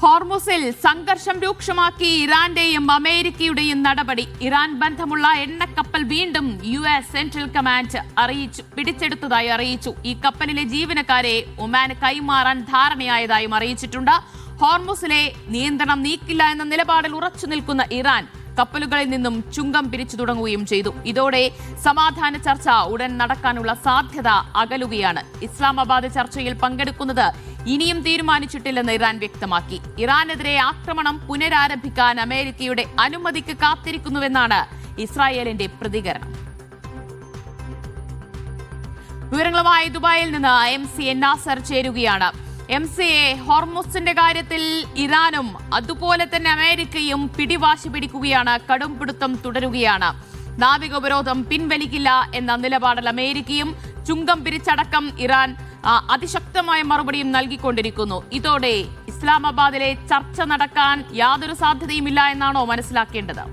ഹോർമുസിൽ സംഘർഷം രൂക്ഷമാക്കി ഇറാന്റെയും അമേരിക്കയുടെയും നടപടി. ഇറാൻ ബന്ധമുള്ള എണ്ണക്കപ്പൽ വീണ്ടും US സെൻട്രൽ കമാൻഡ് പിടിച്ചെടുത്തതായി അറിയിച്ചു. ഈ കപ്പലിലെ ജീവനക്കാരെ ഒമാന് കൈമാറാൻ ധാരണയായതായും അറിയിച്ചിട്ടുണ്ട്. ഹോർമുസിലെ നിയന്ത്രണം നീക്കില്ല എന്ന നിലപാടിൽ ഉറച്ചു നിൽക്കുന്ന ഇറാൻ കപ്പലുകളിൽ നിന്നും ചുങ്കം പിരിച്ചു തുടങ്ങുകയും ചെയ്തു. ഇതോടെ സമാധാന ചർച്ച ഉടൻ നടക്കാനുള്ള സാധ്യത അകലുകയാണ്. ഇസ്ലാമാബാദ് ചർച്ചയിൽ പങ്കെടുക്കുന്നത് ഇനിയും തീരുമാനിച്ചിട്ടില്ലെന്ന് ഇറാൻ വ്യക്തമാക്കി. ഇറാനെതിരെ ആക്രമണം പുനരാരംഭിക്കാൻ അമേരിക്കയുടെ അനുമതിക്ക് കാത്തിരിക്കുന്നുവെന്നാണ് ഇസ്രായേലിന്റെ പ്രതികരണം. വിവരങ്ങളുമായി ദുബായിൽ നിന്ന് MC നാസർ ചേരുകയാണ്. MCA, ഹോർമുസിന്റെ കാര്യത്തിൽ ഇറാനും അതുപോലെ തന്നെ അമേരിക്കയും പിടിവാശി പിടിക്കുകയാണ്, കടുംപിടുത്തം തുടരുകയാണ്. നാവിക ഉപരോധം പിൻവലിക്കില്ല എന്ന നിലപാടിൽ അമേരിക്കയും ചുങ്കം പിരിച്ചടക്കം ഇറാൻ അതിശക്തമായ മറുപടിയും നൽകിക്കൊണ്ടിരിക്കുന്നു. ഇതോടെ ഇസ്ലാമാബാദിലെ ചർച്ച നടക്കാൻ യാതൊരു സാധ്യതയുമില്ല എന്നാണോ മനസ്സിലാക്കേണ്ടത്?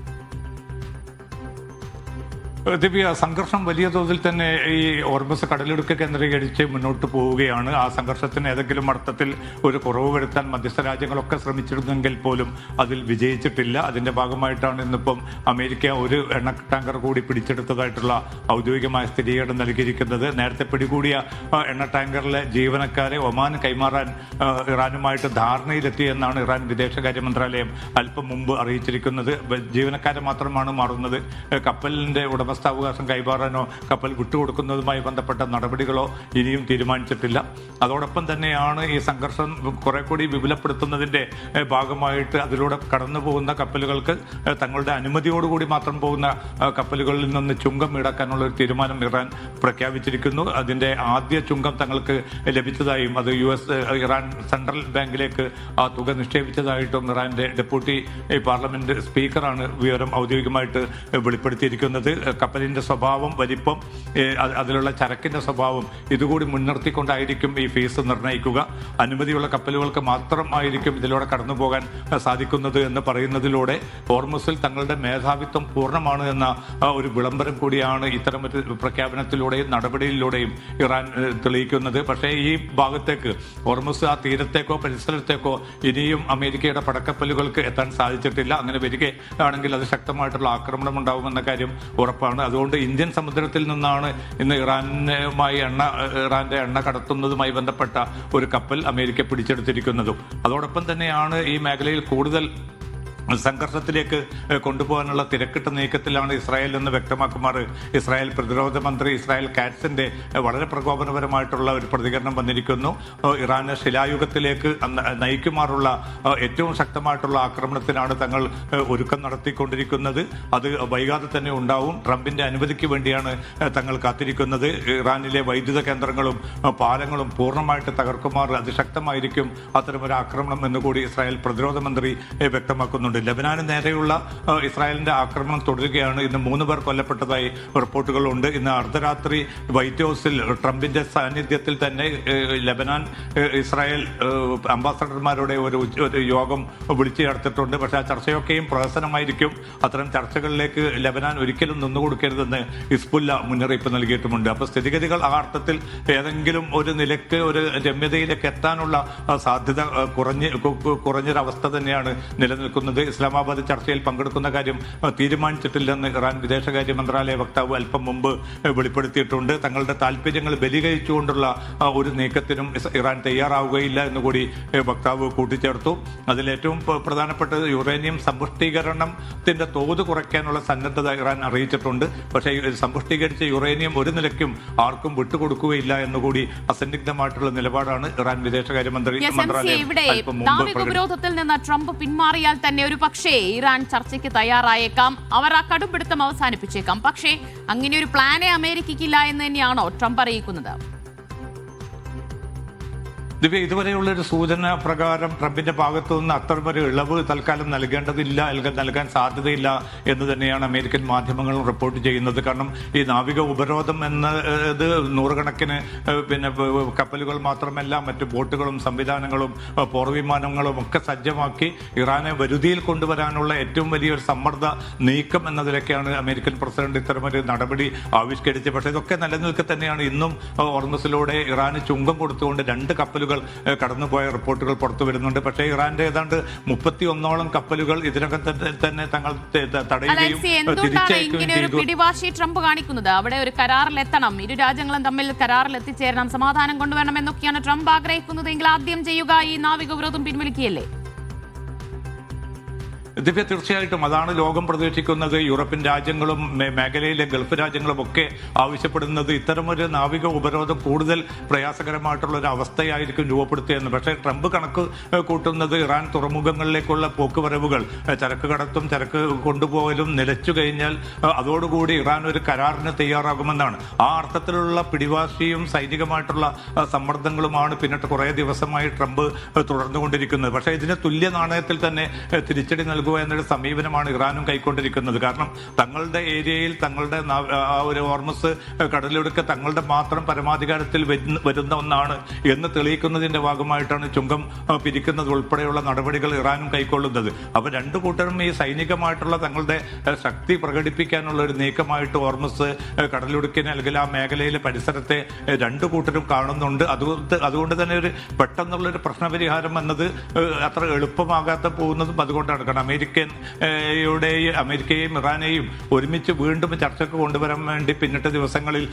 ദിവ്യ, സംഘർഷം വലിയ തോതിൽ തന്നെ ഈ ഹോർമുസ് കടലിടുക്ക് കേന്ദ്രീകരിച്ച് മുന്നോട്ട് പോവുകയാണ്. ആ സംഘർഷത്തിന് ഏതെങ്കിലും അർത്ഥത്തിൽ ഒരു കുറവ് വരുത്താൻ മധ്യസ്ഥ രാജ്യങ്ങളൊക്കെ ശ്രമിച്ചിരുന്നെങ്കിൽ പോലും അതിൽ വിജയിച്ചിട്ടില്ല. അതിന്റെ ഭാഗമായിട്ടാണ് ഇന്നിപ്പം അമേരിക്ക ഒരു എണ്ണ ടാങ്കർ കൂടി പിടിച്ചെടുത്തതായിട്ടുള്ള ഔദ്യോഗികമായ സ്ഥിരീകരണം നൽകിയിരിക്കുന്നത്. നേരത്തെ പിടികൂടിയ എണ്ണ ടാങ്കറിലെ ജീവനക്കാരെ ഒമാന് കൈമാറാൻ ഇറാനുമായിട്ട് ധാരണയിലെത്തിയെന്നാണ് ഇറാൻ വിദേശകാര്യ മന്ത്രാലയം അല്പം മുമ്പ് അറിയിച്ചിരിക്കുന്നത്. ജീവനക്കാരെ മാത്രമാണ് മാറുന്നത്. കപ്പലിന്റെ ഉടമസ്ഥാവകാശം കൈമാറാനോ കപ്പൽ വിട്ടുകൊടുക്കുന്നതുമായി ബന്ധപ്പെട്ട നടപടികളോ ഇനിയും തീരുമാനിച്ചിട്ടില്ല. അതോടൊപ്പം തന്നെയാണ് ഈ സംഘർഷം കുറെ കൂടി വിപുലപ്പെടുത്തുന്നതിന്റെ ഭാഗമായിട്ട് അതിലൂടെ കടന്നു പോകുന്ന കപ്പലുകൾക്ക് തങ്ങളുടെ അനുമതിയോടുകൂടി മാത്രം പോകുന്ന കപ്പലുകളിൽ നിന്ന് ചുങ്കം ഈടാക്കാനുള്ള ഒരു തീരുമാനം ഇറാൻ പ്രഖ്യാപിച്ചിരിക്കുന്നു. അതിന്റെ ആദ്യ ചുങ്കം തങ്ങൾക്ക് ലഭിച്ചതായും അത് ഇറാൻ സെൻട്രൽ ബാങ്കിലേക്ക് ആ തുക നിക്ഷേപിച്ചതായിട്ടും ഇറാന്റെ ഡെപ്യൂട്ടി പാർലമെന്റ് സ്പീക്കറാണ് വിവരം ഔദ്യോഗികമായിട്ട് വെളിപ്പെടുത്തിയിരിക്കുന്നത്. കപ്പലിന്റെ സ്വഭാവം, വലിപ്പം, അതിലുള്ള ചരക്കിന്റെ സ്വഭാവം ഇതുകൂടി മുൻനിർത്തിക്കൊണ്ടായിരിക്കും ഈ ഫീസ് നിർണ്ണയിക്കുക. അനുമതിയുള്ള കപ്പലുകൾക്ക് മാത്രമായിരിക്കും ഇതിലൂടെ കടന്നു പോകാൻ സാധിക്കുന്നത് എന്ന് പറയുന്നതിലൂടെ ഹോർമുസിൽ തങ്ങളുടെ മേധാവിത്വം പൂർണ്ണമാണ് എന്ന ഒരു വിളംബരം കൂടിയാണ് ഇത്തരമൊരു പ്രഖ്യാപനത്തിലൂടെയും നടപടിയിലൂടെയും ഇറാൻ തെളിയിക്കുന്നത്. പക്ഷേ ഈ ഭാഗത്തേക്ക് ഹോർമുസ് ആ തീരത്തേക്കോ പരിസരത്തേക്കോ ഇനിയും അമേരിക്കയുടെ പടക്കപ്പലുകൾക്ക് എത്താൻ സാധിച്ചിട്ടില്ല. അങ്ങനെ വരികയാണെങ്കിൽ അത് ശക്തമായിട്ടുള്ള ആക്രമണം ഉണ്ടാകുമെന്ന കാര്യം ഉറപ്പാണ്. അതുകൊണ്ട് ഇന്ത്യൻ സമുദ്രത്തിൽ നിന്നാണ് ഇന്ന് ഇറാന്റെ എണ്ണ കടത്തുന്നതുമായി ബന്ധപ്പെട്ട ഒരു കപ്പൽ അമേരിക്ക പിടിച്ചെടുത്തിരിക്കുന്നതും. അതോടൊപ്പം തന്നെയാണ് ഈ മേഖലയിൽ കൂടുതൽ സംഘർഷത്തിലേക്ക് കൊണ്ടുപോകാനുള്ള തിരക്കിട്ട നീക്കത്തിലാണ് ഇസ്രായേൽ എന്ന് വ്യക്തമാക്കുമാറ് ഇസ്രായേൽ പ്രതിരോധ മന്ത്രി ഇസ്രായേൽ കാറ്റ്സിന്റെ വളരെ പ്രകോപനപരമായിട്ടുള്ള ഒരു പ്രതികരണം വന്നിരിക്കുന്നു. ഇറാനെ ശിലായുഗത്തിലേക്ക് നയിക്കുമാറുള്ള ഏറ്റവും ശക്തമായിട്ടുള്ള ആക്രമണത്തിനാണ് തങ്ങൾ ഒരുക്കം നടത്തിക്കൊണ്ടിരിക്കുന്നത്. അത് വൈകാതെ തന്നെ ഉണ്ടാവും. ട്രംപിന്റെ അനുമതിക്ക് വേണ്ടിയാണ് തങ്ങൾ കാത്തിരിക്കുന്നത്. ഇറാനിലെ വൈദ്യുത കേന്ദ്രങ്ങളും പാലങ്ങളും പൂർണ്ണമായിട്ട് തകർക്കുമാറ് അതിശക്തമായിരിക്കും അത്തരമൊരു ആക്രമണം എന്നുകൂടി ഇസ്രായേൽ പ്രതിരോധ മന്ത്രി വ്യക്തമാക്കുന്നുണ്ട്. ലബനാന് നേരെയുള്ള ഇസ്രായേലിന്റെ ആക്രമണം തുടരുകയാണ്. ഇന്ന് 3 പേർ കൊല്ലപ്പെട്ടതായി റിപ്പോർട്ടുകളുണ്ട്. ഇന്ന് അർദ്ധരാത്രി വൈറ്റ് ഹൗസിൽ ട്രംപിന്റെ സാന്നിധ്യത്തിൽ തന്നെ ലബനാൻ ഇസ്രായേൽ അംബാസഡർമാരുടെ ഒരു യോഗം വിളിച്ചു ചേർത്തിട്ടുണ്ട്. പക്ഷേ ആ ചർച്ചയൊക്കെയും പ്രഹസനമായിരിക്കും. അത്തരം ചർച്ചകളിലേക്ക് ലബനാൻ ഒരിക്കലും നിന്നുകൊടുക്കരുതെന്ന് ഹിസ്ബുല്ല മുന്നറിയിപ്പ് നൽകിയിട്ടുമുണ്ട്. അപ്പോൾ സ്ഥിതിഗതികൾ ആ അർത്ഥത്തിൽ ഏതെങ്കിലും ഒരു നിലക്ക് ഒരു രമ്യതയിലേക്ക് എത്താനുള്ള സാധ്യത കുറഞ്ഞൊരവസ്ഥ തന്നെയാണ് നിലനിൽക്കുന്നത്. ഇസ്ലാമാബാദ് ചർച്ചയിൽ പങ്കെടുക്കുന്ന കാര്യം തീരുമാനിച്ചിട്ടില്ലെന്ന് ഇറാൻ വിദേശകാര്യ മന്ത്രാലയ വക്താവ് അല്പം മുമ്പ് വെളിപ്പെടുത്തിയിട്ടുണ്ട്. തങ്ങളുടെ താല്പര്യങ്ങൾ ബലികഴിച്ചുകൊണ്ടുള്ള ഒരു നീക്കത്തിനും ഇറാൻ തയ്യാറാവുകയില്ല എന്നുകൂടി വക്താവ് കൂട്ടിച്ചേർത്തു. അതിലേറ്റവും പ്രധാനപ്പെട്ടത് യുറേനിയം സമ്പുഷ്ടീകരണത്തിന്റെ തോത് കുറയ്ക്കാനുള്ള സന്നദ്ധത ഇറാൻ അറിയിച്ചിട്ടുണ്ട്. പക്ഷേ സമ്പുഷ്ടീകരിച്ച യുറേനിയം ഒരു നിലയ്ക്കും ആർക്കും വിട്ടുകൊടുക്കുകയില്ല എന്നുകൂടി അസന്നിഗ്ധമായിട്ടുള്ള നിലപാടാണ് ഇറാൻ വിദേശകാര്യമന്ത്രി മന്ത്രാലയം അല്പം മുമ്പ് ഉപരോധത്തിൽ നിന്ന് ട്രംപ് പിന്മാറിയാൽ തന്നെ ഒരു പക്ഷേ ഇറാൻ ചർച്ചയ്ക്ക് തയ്യാറായേക്കാം. അവർ ആ കടുംപിടുത്തം അവസാനിപ്പിച്ചേക്കാം. പക്ഷേ അങ്ങനെ ഒരു പ്ലാനെ അമേരിക്കയ്ക്കില്ല എന്ന് തന്നെയാണോ ട്രംപ് അറിയിക്കുന്നത്? ദിവ്യ, ഇതുവരെയുള്ള ഒരു സൂചന പ്രകാരം ട്രംപിന്റെ ഭാഗത്തു നിന്ന് അത്തരമൊരു ഇളവ് തൽക്കാലം നൽകാൻ സാധ്യതയില്ല എന്ന് തന്നെയാണ് അമേരിക്കൻ മാധ്യമങ്ങളും റിപ്പോർട്ട് ചെയ്യുന്നത്. കാരണം ഈ നാവിക ഉപരോധം എന്നത് നൂറുകണക്കിന് കപ്പലുകൾ മാത്രമല്ല, മറ്റു ബോട്ടുകളും സംവിധാനങ്ങളും പോർവിമാനങ്ങളും ഒക്കെ സജ്ജമാക്കി ഇറാനെ വരുതിയിൽ കൊണ്ടുവരാനുള്ള ഏറ്റവും വലിയൊരു സമ്മർദ്ദ നീക്കം എന്നതിലൊക്കെയാണ് അമേരിക്കൻ പ്രസിഡന്റ് ഇത്തരമൊരു നടപടി ആവിഷ്കരിച്ചത്. പക്ഷേ ഇതൊക്കെ നിലനിൽക്കെ തന്നെയാണ് ഇന്നും ഹോർമുസിലൂടെ ഇറാന് ചുങ്കം കൊടുത്തുകൊണ്ട് 2 കപ്പലുകൾ കപ്പലുകൾ കടന്നുപോയ റിപ്പോർട്ടുകൾ പുറത്തു വരുന്നുണ്ട്. പക്ഷേ ഇറാന്റെ ഏതാണ്ട് 31ഓളം കപ്പലുകൾ ഇതിനകം തന്നെ തങ്ങൾ തടയുകയും തിരിച്ചയക്കുകയും ചെയ്തു. പിടിവാശി ട്രംപ് കാണിക്കുന്നത് അവിടെ ഒരു കരാറിലെത്തണം, ഇരു രാജ്യങ്ങളും തമ്മിൽ കരാറിൽ എത്തിച്ചേരണം, സമാധാനം കൊണ്ടുവരണം എന്നൊക്കെയാണ് ട്രംപ് ആഗ്രഹിക്കുന്നതെങ്കിൽ ആദ്യം ചെയ്യുക ഈ നാവിക ഉപരോധം പിൻവലിക്കുകയല്ലേ? ദിവ്യ, തീർച്ചയായിട്ടും അതാണ് ലോകം പ്രതീക്ഷിക്കുന്നത്. യൂറോപ്യൻ രാജ്യങ്ങളും മേഖലയിലെ ഗൾഫ് രാജ്യങ്ങളും ഒക്കെ ആവശ്യപ്പെടുന്നത് ഇത്തരമൊരു നാവിക ഉപരോധം കൂടുതൽ പ്രയാസകരമായിട്ടുള്ള ഒരു അവസ്ഥയായിരിക്കും രൂപപ്പെടുത്തുകയെന്ന്. പക്ഷേ ട്രംപ് കണക്ക് കൂട്ടുന്നത് ഇറാൻ തുറമുഖങ്ങളിലേക്കുള്ള പോക്കുവരവുകൾ, ചരക്ക് കടത്തും ചരക്ക് കൊണ്ടുപോകലും നിലച്ചു കഴിഞ്ഞാൽ അതോടുകൂടി ഇറാൻ ഒരു കരാറിന് തയ്യാറാകുമെന്നാണ്. ആ അർത്ഥത്തിലുള്ള പിടിവാശിയും സൈനികമായിട്ടുള്ള സമ്മർദ്ദങ്ങളുമാണ് പിന്നിട്ട് കുറേ ദിവസമായി ട്രംപ് തുടർന്നുകൊണ്ടിരിക്കുന്നത്. പക്ഷേ ഇതിന് തുല്യ നാണയത്തിൽ തന്നെ തിരിച്ചടി നൽകുക എന്നൊരു സമീപനമാണ് ഇറാനും കൈക്കൊണ്ടിരിക്കുന്നത്. കാരണം തങ്ങളുടെ ഏരിയയിൽ തങ്ങളുടെ ആ ഒരു ഹോർമസ് കടലിടുക്ക് തങ്ങളുടെ മാത്രം പരമാധികാരത്തിൽ വരുന്ന ഒന്നാണ് എന്ന് തെളിയിക്കുന്നതിന്റെ ഭാഗമായിട്ടാണ് ചുങ്കം പിരിക്കുന്നത് ഉൾപ്പെടെയുള്ള നടപടികൾ ഇറാനും കൈക്കൊള്ളുന്നത്. അപ്പോൾ രണ്ടു കൂട്ടരും ഈ സൈനികമായിട്ടുള്ള തങ്ങളുടെ ശക്തി പ്രകടിപ്പിക്കാനുള്ള ഒരു നീക്കമായിട്ട് ഹോർമസ് കടലിടുക്കിനെ അല്ലെങ്കിൽ ആ മേഖലയിലെ പരിസരത്തെ രണ്ടു കൂട്ടരും കാണുന്നുണ്ട്. അതുകൊണ്ട് തന്നെ ഒരു പെട്ടെന്നുള്ളൊരു പ്രശ്നപരിഹാരം എന്നത് അത്ര എളുപ്പമാകാത്ത പോകുന്നതും അതുകൊണ്ടാണ്. കാരണം അമേരിക്കയെയും ഇറാനെയും ഒരുമിച്ച് വീണ്ടും ചർച്ചയ്ക്ക് കൊണ്ടുവരാൻ വേണ്ടി പിന്നിട്ട ദിവസങ്ങളിൽ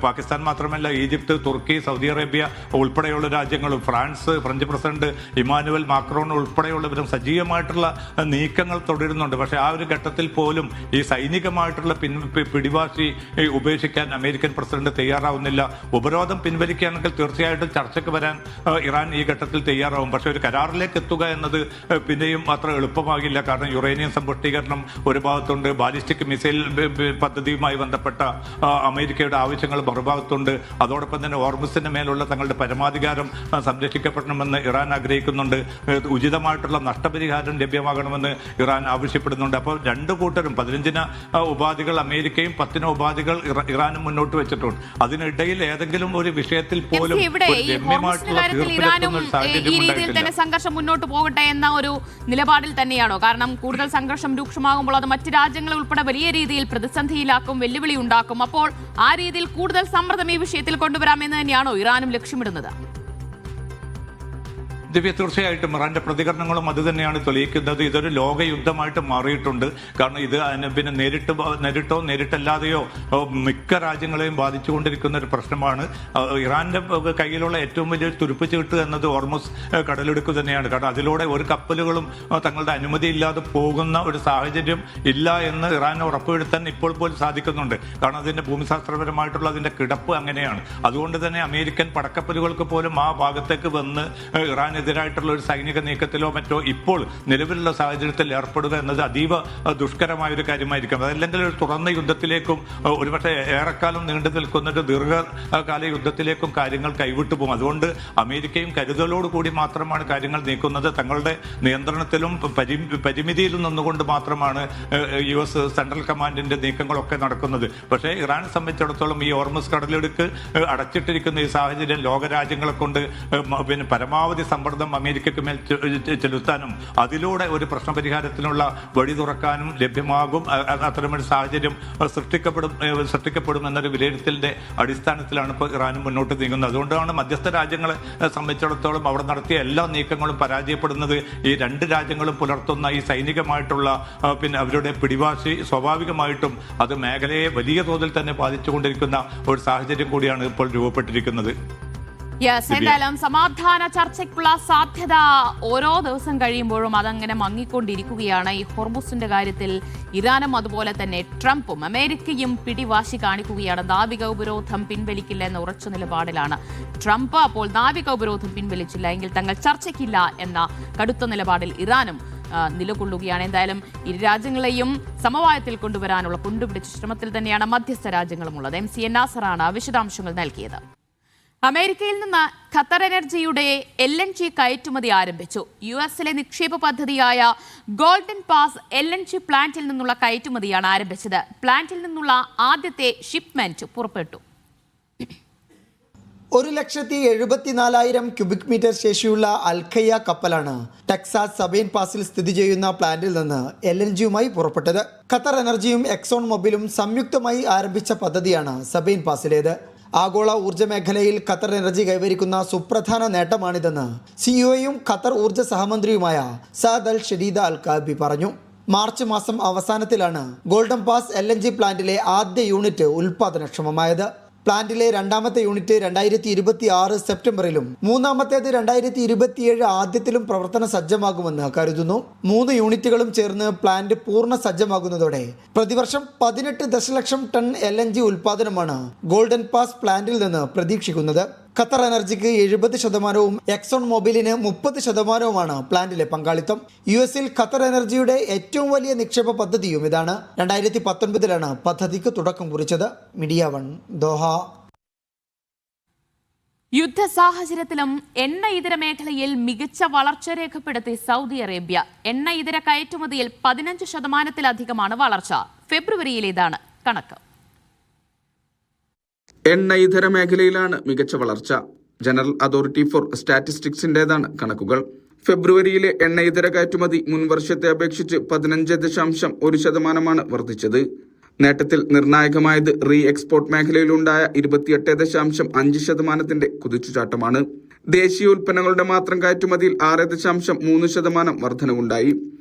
പാകിസ്ഥാൻ മാത്രമല്ല ഈജിപ്ത്, തുർക്കി, സൗദി അറേബ്യ ഉൾപ്പെടെയുള്ള രാജ്യങ്ങളും ഫ്രഞ്ച് പ്രസിഡന്റ് ഇമാനുവൽ മാക്രോൺ ഉൾപ്പെടെയുള്ളവരും സജീവമായിട്ടുള്ള നീക്കങ്ങൾ തുടരുന്നുണ്ട്. പക്ഷേ ആ ഒരു ഘട്ടത്തിൽ പോലും ഈ സൈനികമായിട്ടുള്ള പിടിവാശി ഉപേക്ഷിക്കാൻ അമേരിക്കൻ പ്രസിഡന്റ് തയ്യാറാവുന്നില്ല. ഉപരോധം പിൻവലിക്കുകയാണെങ്കിൽ തീർച്ചയായിട്ടും ചർച്ചയ്ക്ക് വരാൻ ഇറാൻ ഈ ഘട്ടത്തിൽ തയ്യാറാവും. പക്ഷേ ഒരു കരാറിലേക്ക് എത്തുക എന്നത് പിന്നെയും അത്ര എളുപ്പമാകില്ല. കാരണം യുറേനിയം സമ്പുഷ്ടീകരണം ഒരു ഭാഗത്തുണ്ട്, ബാലിസ്റ്റിക് മിസൈൽ പദ്ധതിയുമായി ബന്ധപ്പെട്ട അമേരിക്കയുടെ ആവശ്യങ്ങൾ മറുഭാഗത്തുണ്ട്. അതോടൊപ്പം തന്നെ ഹോർമുസിന്റെ മേലുള്ള തങ്ങളുടെ പരമാധികാരം സംരക്ഷിക്കപ്പെടണമെന്ന് ഇറാൻ ആഗ്രഹിക്കുന്നുണ്ട്. ഉചിതമായിട്ടുള്ള നഷ്ടപരിഹാരം ലഭ്യമാകണമെന്ന് ഇറാൻ ആവശ്യപ്പെടുന്നുണ്ട്. അപ്പോൾ രണ്ടു കൂട്ടരും 15 ഉപാധികൾ അമേരിക്കയും 10 ഉപാധികൾ ഇറാനും മുന്നോട്ട് വെച്ചിട്ടുണ്ട്. അതിനിടയിൽ ഏതെങ്കിലും ഒരു വിഷയത്തിൽ പോലും സംഘർഷം മുന്നോട്ട് പോകട്ടെ എന്ന ഒരു നിലപാടിൽ തന്നെയാണോ? കാരണം കൂടുതൽ സംഘർഷം രൂക്ഷമാകുമ്പോൾ അത് മറ്റ് രാജ്യങ്ങളെ ഉൾപ്പെടെ വലിയ രീതിയിൽ പ്രതിസന്ധിയിലാക്കും, വെല്ലുവിളി ഉണ്ടാക്കും. അപ്പോൾ ആ രീതിയിൽ കൂടുതൽ സമ്മർദ്ദം ഈ വിഷയത്തിൽ കൊണ്ടുവരാമെന്ന് തന്നെയാണോ ഇറാനും ലക്ഷ്യമിടുന്നത്? ദിവ്യ, തീർച്ചയായിട്ടും ഇറാന്റെ പ്രതികരണങ്ങളും അത് തന്നെയാണ് തെളിയിക്കുന്നത്. ഇതൊരു ലോകയുദ്ധമായിട്ട് മാറിയിട്ടുണ്ട്. കാരണം ഇത് പിന്നെ നേരിട്ടോ നേരിട്ടല്ലാതെയോ മിക്ക രാജ്യങ്ങളെയും ബാധിച്ചുകൊണ്ടിരിക്കുന്ന ഒരു പ്രശ്നമാണ്. ഇറാന്റെ കയ്യിലുള്ള ഏറ്റവും വലിയ തുരുപ്പ് ചീട്ട് എന്നത് ഹോർമുസ് കടലിടുക്ക് തന്നെയാണ്. കാരണം അതിലൂടെ ഒരു കപ്പലുകളും തങ്ങളുടെ അനുമതി ഇല്ലാതെ പോകുന്ന ഒരു സാഹചര്യം ഇല്ല എന്ന് ഇറാൻ ഉറപ്പുവരുത്താൻ ഇപ്പോൾ പോലും സാധിക്കുന്നുണ്ട്. കാരണം അതിന്റെ ഭൂമിശാസ്ത്രപരമായിട്ടുള്ള അതിന്റെ കിടപ്പ് അങ്ങനെയാണ്. അതുകൊണ്ട് തന്നെ അമേരിക്കൻ പടക്കപ്പലുകൾക്ക് പോലും ആ ഭാഗത്തേക്ക് വന്ന് ഇറാൻ എതിരായിട്ടുള്ള ഒരു സൈനിക നീക്കത്തിലോ മറ്റോ ഇപ്പോൾ നിലവിലുള്ള സാഹചര്യത്തിൽ ഏർപ്പെടുക എന്നത് അതീവ ദുഷ്കരമായ ഒരു കാര്യമായിരിക്കും. അതല്ലെങ്കിൽ ഒരു തുറന്ന യുദ്ധത്തിലേക്കും ഒരുപക്ഷെ ഏറെക്കാലം നീണ്ടു നിൽക്കുന്ന ഒരു ദീർഘകാല യുദ്ധത്തിലേക്കും കാര്യങ്ങൾ കൈവിട്ടു പോകും. അതുകൊണ്ട് അമേരിക്കയും കരുതലോടുകൂടി മാത്രമാണ് കാര്യങ്ങൾ നീക്കുന്നത്. തങ്ങളുടെ നിയന്ത്രണത്തിലും പരിമിതിയിലും നിന്നുകൊണ്ട് മാത്രമാണ് US സെൻട്രൽ കമാൻഡിന്റെ നീക്കങ്ങളൊക്കെ നടക്കുന്നത്. പക്ഷേ ഇറാനെ സംബന്ധിച്ചിടത്തോളം ഈ ഹോർമുസ് കടലിടുക്ക് അടച്ചിട്ടിരിക്കുന്ന ഈ സാഹചര്യം ലോകരാജ്യങ്ങളെ കൊണ്ട് പിന്നെ പരമാവധി അമേരിക്കയ്ക്ക് മേൽ ചെലുത്താനും അതിലൂടെ ഒരു പ്രശ്നപരിഹാരത്തിനുള്ള വഴി തുറക്കാനും ലഭ്യമാകും. അത്തരമൊരു സാഹചര്യം സൃഷ്ടിക്കപ്പെടും എന്നൊരു വിലയിരുത്തലിന്റെ അടിസ്ഥാനത്തിലാണ് ഇപ്പോൾ ഇറാനും മുന്നോട്ട് നീങ്ങുന്നത്. അതുകൊണ്ടാണ് മധ്യസ്ഥ രാജ്യങ്ങളെ സംബന്ധിച്ചിടത്തോളം അവിടെ നടത്തിയ എല്ലാ നീക്കങ്ങളും പരാജയപ്പെടുന്നത്. ഈ രണ്ട് രാജ്യങ്ങളും പുലർത്തുന്ന ഈ സൈനികമായിട്ടുള്ള പിന്നെ അവരുടെ പിടിവാശി സ്വാഭാവികമായിട്ടും അത് മേഖലയെ വലിയ തോതിൽ തന്നെ ബാധിച്ചുകൊണ്ടിരിക്കുന്ന ഒരു സാഹചര്യം കൂടിയാണ് ഇപ്പോൾ രൂപപ്പെട്ടിരിക്കുന്നത്. എന്തായാലും സമാധാന ചർച്ചയ്ക്കുള്ള സാധ്യത ഓരോ ദിവസം കഴിയുമ്പോഴും അതങ്ങനെ മങ്ങിക്കൊണ്ടിരിക്കുകയാണ്. ഈ ഹോർമുസിന്റെ കാര്യത്തിൽ ഇറാനും അതുപോലെ തന്നെ ട്രംപും അമേരിക്കയും പിടിവാശി കാണിക്കുകയാണ്. നാവിക ഉപരോധം പിൻവലിക്കില്ല എന്ന ഉറച്ച നിലപാടിലാണ് ട്രംപ്. അപ്പോൾ നാവിക ഉപരോധം പിൻവലിച്ചില്ല എങ്കിൽ തങ്ങൾ ചർച്ചയ്ക്കില്ല എന്ന കടുത്ത നിലപാടിൽ ഇറാനും നിലകൊള്ളുകയാണ്. എന്തായാലും ഇരു രാജ്യങ്ങളെയും സമവായത്തിൽ കൊണ്ടുവരാനുള്ള കൊണ്ടുപിടിച്ച ശ്രമത്തിൽ തന്നെയാണ് മധ്യസ്ഥ രാജ്യങ്ങളും ഉള്ളത്. MC നാസറാണ് വിശദാംശങ്ങൾ നൽകിയത്. അമേരിക്കയിൽ നിന്ന് ഖത്തർ എനർജിയുടെ LNG കയറ്റുമതി ആരംഭിച്ചു. US-ലെ നിക്ഷേപ പദ്ധതിയായ ഗോൾഡൻ പാസ് LNG പ്ലാന്റിൽ നിന്നുള്ള കയറ്റുമതിയാണ് ആരംഭിച്ചത്. പ്ലാന്റിൽ നിന്നുള്ള ആദ്യത്തെ ഷിപ്മെന്റ് പുറപ്പെട്ടു. 1,74,000 ക്യൂബിക് മീറ്റർ ശേഷിയുള്ള അൽഖയ്യ കപ്പലാണ് ടെക്സാസ് സബൈൻ പാസിൽ സ്ഥിതി ചെയ്യുന്ന പ്ലാന്റിൽ നിന്ന് LNGയുമായി പുറപ്പെട്ടത്. ഖത്തർ എനർജിയും എക്സോൺ മൊബിലും സംയുക്തമായി ആരംഭിച്ച പദ്ധതിയാണ് സബൈൻ പാസിലേത്. ആഗോള ഊർജ്ജ മേഖലയിൽ ഖത്തർ എനർജി കൈവരിക്കുന്ന സുപ്രധാന നേട്ടമാണിതെന്ന് സിഇഒയും ഖത്തർ ഊർജ്ജ സഹമന്ത്രിയുമായ സഅദ് അൽ ഷദീദ അൽ കാബി പറഞ്ഞു. മാർച്ച് മാസം അവസാനത്തിലാണ് ഗോൾഡൻ പാസ് LNG പ്ലാന്റിലെ ആദ്യ യൂണിറ്റ് ഉൽപാദനക്ഷമമായത്. പ്ലാന്റിലെ രണ്ടാമത്തെ യൂണിറ്റ് 2026 സെപ്റ്റംബറിലും മൂന്നാമത്തേത് 2027 ആദ്യത്തിലും പ്രവർത്തന സജ്ജമാകുമെന്ന് കരുതുന്നു. 3 യൂണിറ്റുകളും ചേർന്ന് പ്ലാന്റ് പൂർണ്ണ സജ്ജമാകുന്നതോടെ പ്രതിവർഷം 18 ദശലക്ഷം ടൺ LNG ഉൽപാദനമാണ് ഗോൾഡൻ പാസ് പ്ലാന്റിൽ നിന്ന് പ്രതീക്ഷിക്കുന്നത്. ഖത്തർ എനർജിക്ക് 70%, എക്സോൺ മൊബൈലിന് 30%മാണ് പ്ലാന്റിലെ പങ്കാളിത്തം. US ഖത്തർ എനർജിയുടെ ഏറ്റവും വലിയ നിക്ഷേപ പദ്ധതിയും ഇതാണ്. 2019 പദ്ധതിക്ക് തുടക്കം കുറിച്ചത്. Media 1 Doha. യുദ്ധ സാഹചര്യത്തിലും എണ്ണ ഇതര മേഖലയിൽ മികച്ച വളർച്ച രേഖപ്പെടുത്തി സൗദി അറേബ്യ. എണ്ണ ഇതര കയറ്റുമതിയിൽ 15%-ലധികമാണ് വളർച്ച. ഫെബ്രുവരിയിലേതാണ് കണക്ക്. എണ്ണ ഇതര മേഖലയിലാണ് മികച്ച വളർച്ച. ജനറൽ അതോറിറ്റി ഫോർ സ്റ്റാറ്റിസ്റ്റിക്സിന്റേതാണ് കണക്കുകൾ. ഫെബ്രുവരിയിലെ എണ്ണ ഇതര കയറ്റുമതി മുൻ വർഷത്തെ അപേക്ഷിച്ച് 15.1% വർദ്ധിച്ചത്. നേട്ടത്തിൽ നിർണായകമായത് റീ എക്സ്പോർട്ട് മേഖലയിലുണ്ടായ 28.5% കുതിച്ചുചാട്ടമാണ്. ദേശീയ ഉൽപ്പന്നങ്ങളുടെ മാത്രം കയറ്റുമതിയിൽ 6.3% വർധനവുണ്ടായി.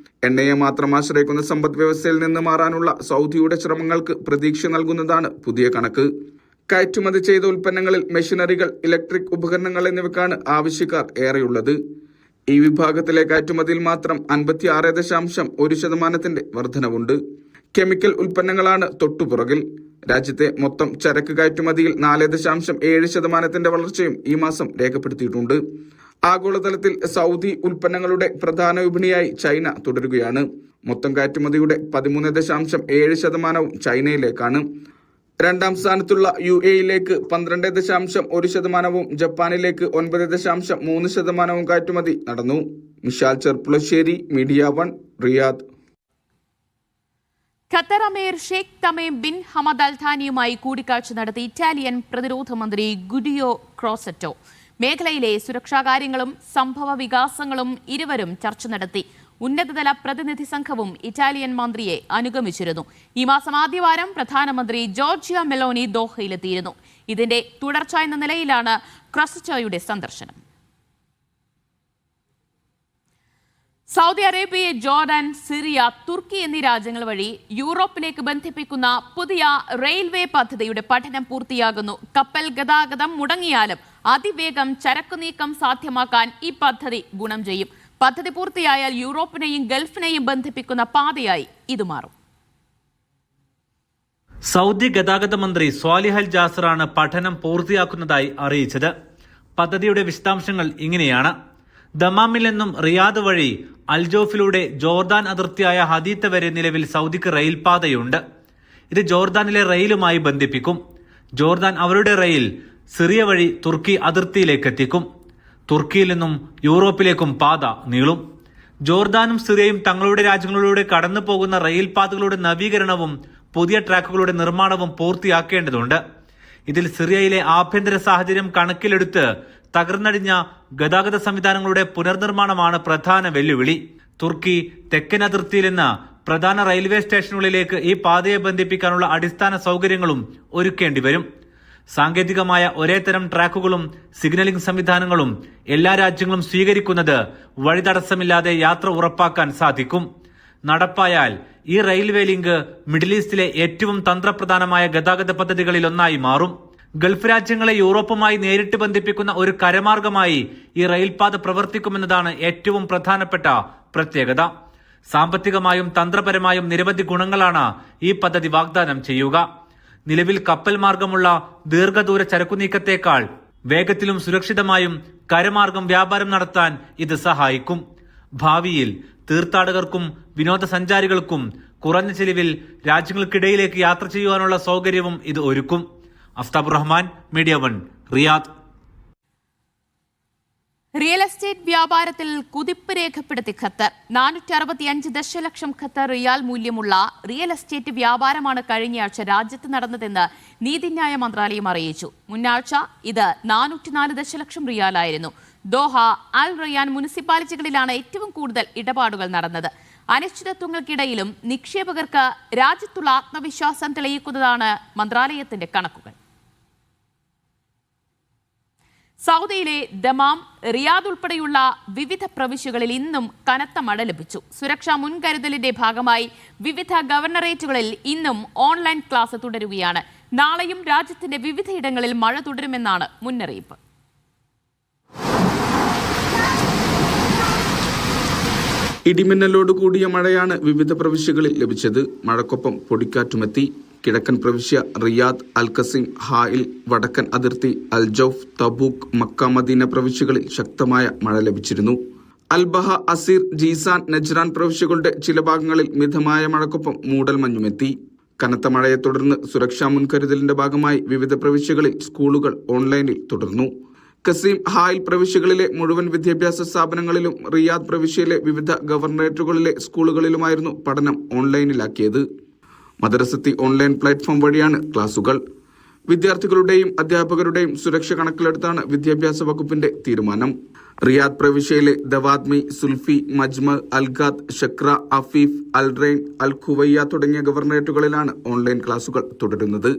എണ്ണയെ മാത്രം ആശ്രയിക്കുന്ന സമ്പദ് വ്യവസ്ഥയിൽ നിന്ന് മാറാനുള്ള സൗദിയുടെ ശ്രമങ്ങൾക്ക് പ്രതീക്ഷ നൽകുന്നതാണ് പുതിയ കണക്ക്. കയറ്റുമതി ചെയ്ത ഉൽപ്പന്നങ്ങളിൽ മെഷീനറികൾ, ഇലക്ട്രിക് ഉപകരണങ്ങൾ എന്നിവയ്ക്കാണ് ആവശ്യക്കാർ ഏറെയുള്ളത്. ഈ വിഭാഗത്തിലെ കയറ്റുമതിയിൽ മാത്രം 56.1% വർധനവുണ്ട്. കെമിക്കൽ ഉൽപ്പന്നങ്ങളാണ് തൊട്ടുപുറകിൽ. രാജ്യത്തെ മൊത്തം ചരക്ക് കയറ്റുമതിയിൽ 4.7% വളർച്ചയും ഈ മാസം രേഖപ്പെടുത്തിയിട്ടുണ്ട്. ആഗോളതലത്തിൽ സൗദി ഉൽപ്പന്നങ്ങളുടെ പ്രധാന വിപണിയായി ചൈന തുടരുകയാണ്. മൊത്തം കയറ്റുമതിയുടെ 13.7% ചൈനയിലേക്കാണ്. രണ്ടാം സ്ഥാനത്തുള്ള UAE-യിലേക്ക് 12.1%, ജപ്പാനിലേക്ക് 9.3% കയറ്റുമതി നടന്നു. Mishal Cherpulassery, media 1, Riyadh. Qatar Emir Sheikh Tamim bin Hamad Al താനിയുമായി കൂടിക്കാഴ്ച നടത്തി ഇറ്റാലിയൻ പ്രതിരോധ മന്ത്രി ഗുഡിയോ ക്രോസറ്റോ. മേഖലയിലെ സുരക്ഷാ കാര്യങ്ങളും സംഭവ വികാസങ്ങളും ഇരുവരും ചർച്ച നടത്തി. ഉന്നതതല പ്രതിനിധി സംഘവും ഇറ്റാലിയൻ മന്ത്രിയെ അനുഗമിച്ചിരുന്നു. ഈ മാസം ആദ്യവാരം പ്രധാനമന്ത്രി ജോർജിയ മെലോനി ദോഹയിലെത്തിയിരുന്നു. ഇതിന്റെ തുടർച്ച എന്ന നിലയിലാണ് ക്രോസറ്റോയുടെ സന്ദർശനം. സൗദി അറേബ്യ, ജോർഡാൻ, സിറിയ, തുർക്കി എന്നീ രാജ്യങ്ങൾ വഴി യൂറോപ്പിലേക്ക് ബന്ധിപ്പിക്കുന്ന പുതിയ റെയിൽവേ പദ്ധതിയുടെ പഠനം പൂർത്തിയാകുന്നു. കപ്പൽ ഗതാഗതം മുടങ്ങിയാലും അതിവേഗം ചരക്കു നീക്കം സാധ്യമാക്കാൻ ഈ പദ്ധതി ഗുണം ചെയ്യും. പദ്ധതി പൂർത്തിയായാൽ യൂറോപ്പിനെയും ഗൾഫിനെയും ബന്ധിപ്പിക്കുന്ന പാതയായി ഇത് മാറും. സൗദി ഗതാഗത മന്ത്രി സ്വാലിഹ് അൽ ജാസറാണ് പഠനം പൂർത്തിയാക്കുന്നതായി അറിയിച്ചത്. പദ്ധതിയുടെ വിശദാംശങ്ങൾ ഇങ്ങനെയാണ്. ദമാമിൽ നിന്നും റിയാദ് വഴി അൽജോഫിലൂടെ ജോർദാൻ അതിർത്തിയായ ഹദീത്ത വരെ നിലവിൽ സൗദിക്ക് റെയിൽ പാതയുണ്ട്. ഇത് ജോർദാനിലെ റെയിലുമായി ബന്ധിപ്പിക്കും. ജോർദാൻ അവരുടെ റെയിൽ സിറിയ വഴി തുർക്കി അതിർത്തിയിലേക്ക് എത്തിക്കും. തുർക്കിയിൽ നിന്നും യൂറോപ്പിലേക്കും പാത നീളും. ജോർദാനും സിറിയയും തങ്ങളുടെ രാജ്യങ്ങളിലൂടെ കടന്നു പോകുന്ന റെയിൽ പാതകളുടെ നവീകരണവും പുതിയ ട്രാക്കുകളുടെ നിർമ്മാണവും പൂർത്തിയാക്കേണ്ടതുണ്ട്. ഇതിൽ സിറിയയിലെ ആഭ്യന്തര സാഹചര്യം കണക്കിലെടുത്ത് തകർന്നടിഞ്ഞ ഗതാഗത സംവിധാനങ്ങളുടെ പുനർനിർമ്മാണമാണ് പ്രധാന വെല്ലുവിളി. തുർക്കി തെക്കൻ അതിർത്തിയിൽ നിന്ന് പ്രധാന റെയിൽവേ സ്റ്റേഷനുകളിലേക്ക് ഈ പാതയെ ബന്ധിപ്പിക്കാനുള്ള അടിസ്ഥാന സൗകര്യങ്ങളും ഒരുക്കേണ്ടി വരും. സാങ്കേതികമായ ഒരേ തരം ട്രാക്കുകളും സിഗ്നലിംഗ് സംവിധാനങ്ങളും എല്ലാ രാജ്യങ്ങളും സ്വീകരിക്കുന്നത് വഴിതടസ്സമില്ലാതെ യാത്ര ഉറപ്പാക്കാൻ സാധിക്കും. നടപ്പായാൽ ഈ റെയിൽവേ ലിങ്ക് മിഡിൽ ഈസ്റ്റിലെ ഏറ്റവും തന്ത്രപ്രധാനമായ ഗതാഗത പദ്ധതികളിൽ ഒന്നായി മാറും. ഗൾഫ് രാജ്യങ്ങളെ യൂറോപ്പുമായി നേരിട്ട് ബന്ധിപ്പിക്കുന്ന ഒരു കരമാർഗമായി ഈ റെയിൽപാത പ്രവർത്തിക്കുമെന്നതാണ് ഏറ്റവും പ്രധാനപ്പെട്ട പ്രത്യേകത. സാമ്പത്തികമായും തന്ത്രപരമായും നിരവധി ഗുണങ്ങളാണ് ഈ പദ്ധതി വാഗ്ദാനം ചെയ്യുക. നിലവിൽ കപ്പൽ മാർഗമുള്ള ദീർഘദൂര ചരക്കുനീക്കത്തേക്കാൾ വേഗത്തിലും സുരക്ഷിതമായും കരമാർഗം വ്യാപാരം നടത്താൻ ഇത് സഹായിക്കും. ഭാവിയിൽ തീർത്ഥാടകർക്കും വിനോദസഞ്ചാരികൾക്കും കുറഞ്ഞ ചെലവിൽ രാജ്യങ്ങൾക്കിടയിലേക്ക് യാത്ര ചെയ്യുവാനുള്ള സൗകര്യവും ഇത് ഒരുക്കും. Aftab Rahman, media 1, Riyadh. Real estate വ്യാപാരത്തിൽ കുതിപ്പ് രേഖപ്പെടുത്തി ഖത്തർ. 465 ദശലക്ഷം ഖത്തർ റിയാൽ മൂല്യമുള്ള റിയൽ എസ്റ്റേറ്റ് വ്യാപാരമാണ് കഴിഞ്ഞയാഴ്ച രാജ്യത്ത് നടന്നതെന്ന് നീതിന്യായ മന്ത്രാലയം അറിയിച്ചു. മുന്നാഴ്ച ഇത് 404 ദശലക്ഷം റിയാലായിരുന്നു. ദോഹ, അൽ റയാൻ മുനിസിപ്പാലിറ്റികളിലാണ് ഏറ്റവും കൂടുതൽ ഇടപാടുകൾ നടന്നത്. അനിശ്ചിതത്വങ്ങൾക്കിടയിലും നിക്ഷേപകർക്ക് രാജ്യത്തുള്ള ആത്മവിശ്വാസം തെളിയിക്കുന്നതാണ് മന്ത്രാലയത്തിന്റെ കണക്കുകൾ. സൗദിയിലെ ദമാം, റിയാദ് ഉൾപ്പെടെയുള്ള വിവിധ പ്രവിശ്യകളിൽ ഇന്നും കനത്ത മഴ ലഭിച്ചു. സുരക്ഷാ മുൻകരുതലിന്റെ ഭാഗമായി വിവിധ ഗവർണറേറ്റുകളിൽ ഇന്നും ഓൺലൈൻ ക്ലാസ് തുടരുകയാണ്. നാളെയും രാജ്യത്തിന്റെ വിവിധയിടങ്ങളിൽ മഴ തുടരുമെന്നാണ് മുന്നറിയിപ്പ്. ഇടിമിന്നലോട് കൂടിയ മഴയാണ് വിവിധ പ്രവിശ്യകളിൽ ലഭിച്ചത്. മഴക്കൊപ്പം പൊടിക്കാറ്റുമെത്തി. കിഴക്കൻ പ്രവിശ്യ റിയാദ്, അൽ ഖസീം, ഹായിൽ, വടക്കൻ അതിർത്തി, അൽജൌഫ്, തബൂക്ക്, മക്ക, മദീന പ്രവിശ്യകളിൽ ശക്തമായ മഴ ലഭിച്ചിരുന്നു. അൽബഹ, അസീർ, ജീസാൻ, നജ്റാൻ പ്രവിശ്യകളുടെ ചില ഭാഗങ്ങളിൽ മിതമായ മഴക്കൊപ്പം മൂടൽമഞ്ഞുമെത്തി. കനത്ത മഴയെ തുടർന്ന് സുരക്ഷാ മുൻകരുതലിന്റെ ഭാഗമായി വിവിധ പ്രവിശ്യകളിൽ സ്കൂളുകൾ ഓൺലൈനിൽ തുടർന്നു. ഖസീം, ഹായിൽ പ്രവിശ്യകളിലെ മുഴുവൻ വിദ്യാഭ്യാസ സ്ഥാപനങ്ങളിലും റിയാദ് പ്രവിശ്യയിലെ വിവിധ ഗവർണറേറ്റുകളിലെ സ്കൂളുകളിലുമായിരുന്നു പഠനം ഓൺലൈനിലാക്കിയത്. മദ്രസത്തി ഓൺലൈൻ പ്ലാറ്റ്ഫോം വഴിയാണ് ക്ലാസുകൾ. വിദ്യാർത്ഥികളുടെയും അധ്യാപകരുടെയും സുരക്ഷ കണക്കിലെടുത്താണ് വിദ്യാഭ്യാസ വകുപ്പിന്റെ തീരുമാനം. റിയാദ് പ്രവിശ്യയിലെ ദവാദ്മി, സുൽഫി, മജ്മ, അൽഗാദ്, ഷക്ര, അഫീഫ്, അൽറൈൻ, അൽ ഖുവയ്യ തുടങ്ങിയ ഗവർണറേറ്റുകളിലാണ് ഓൺലൈൻ ക്ലാസുകൾ തുടരുന്നത്.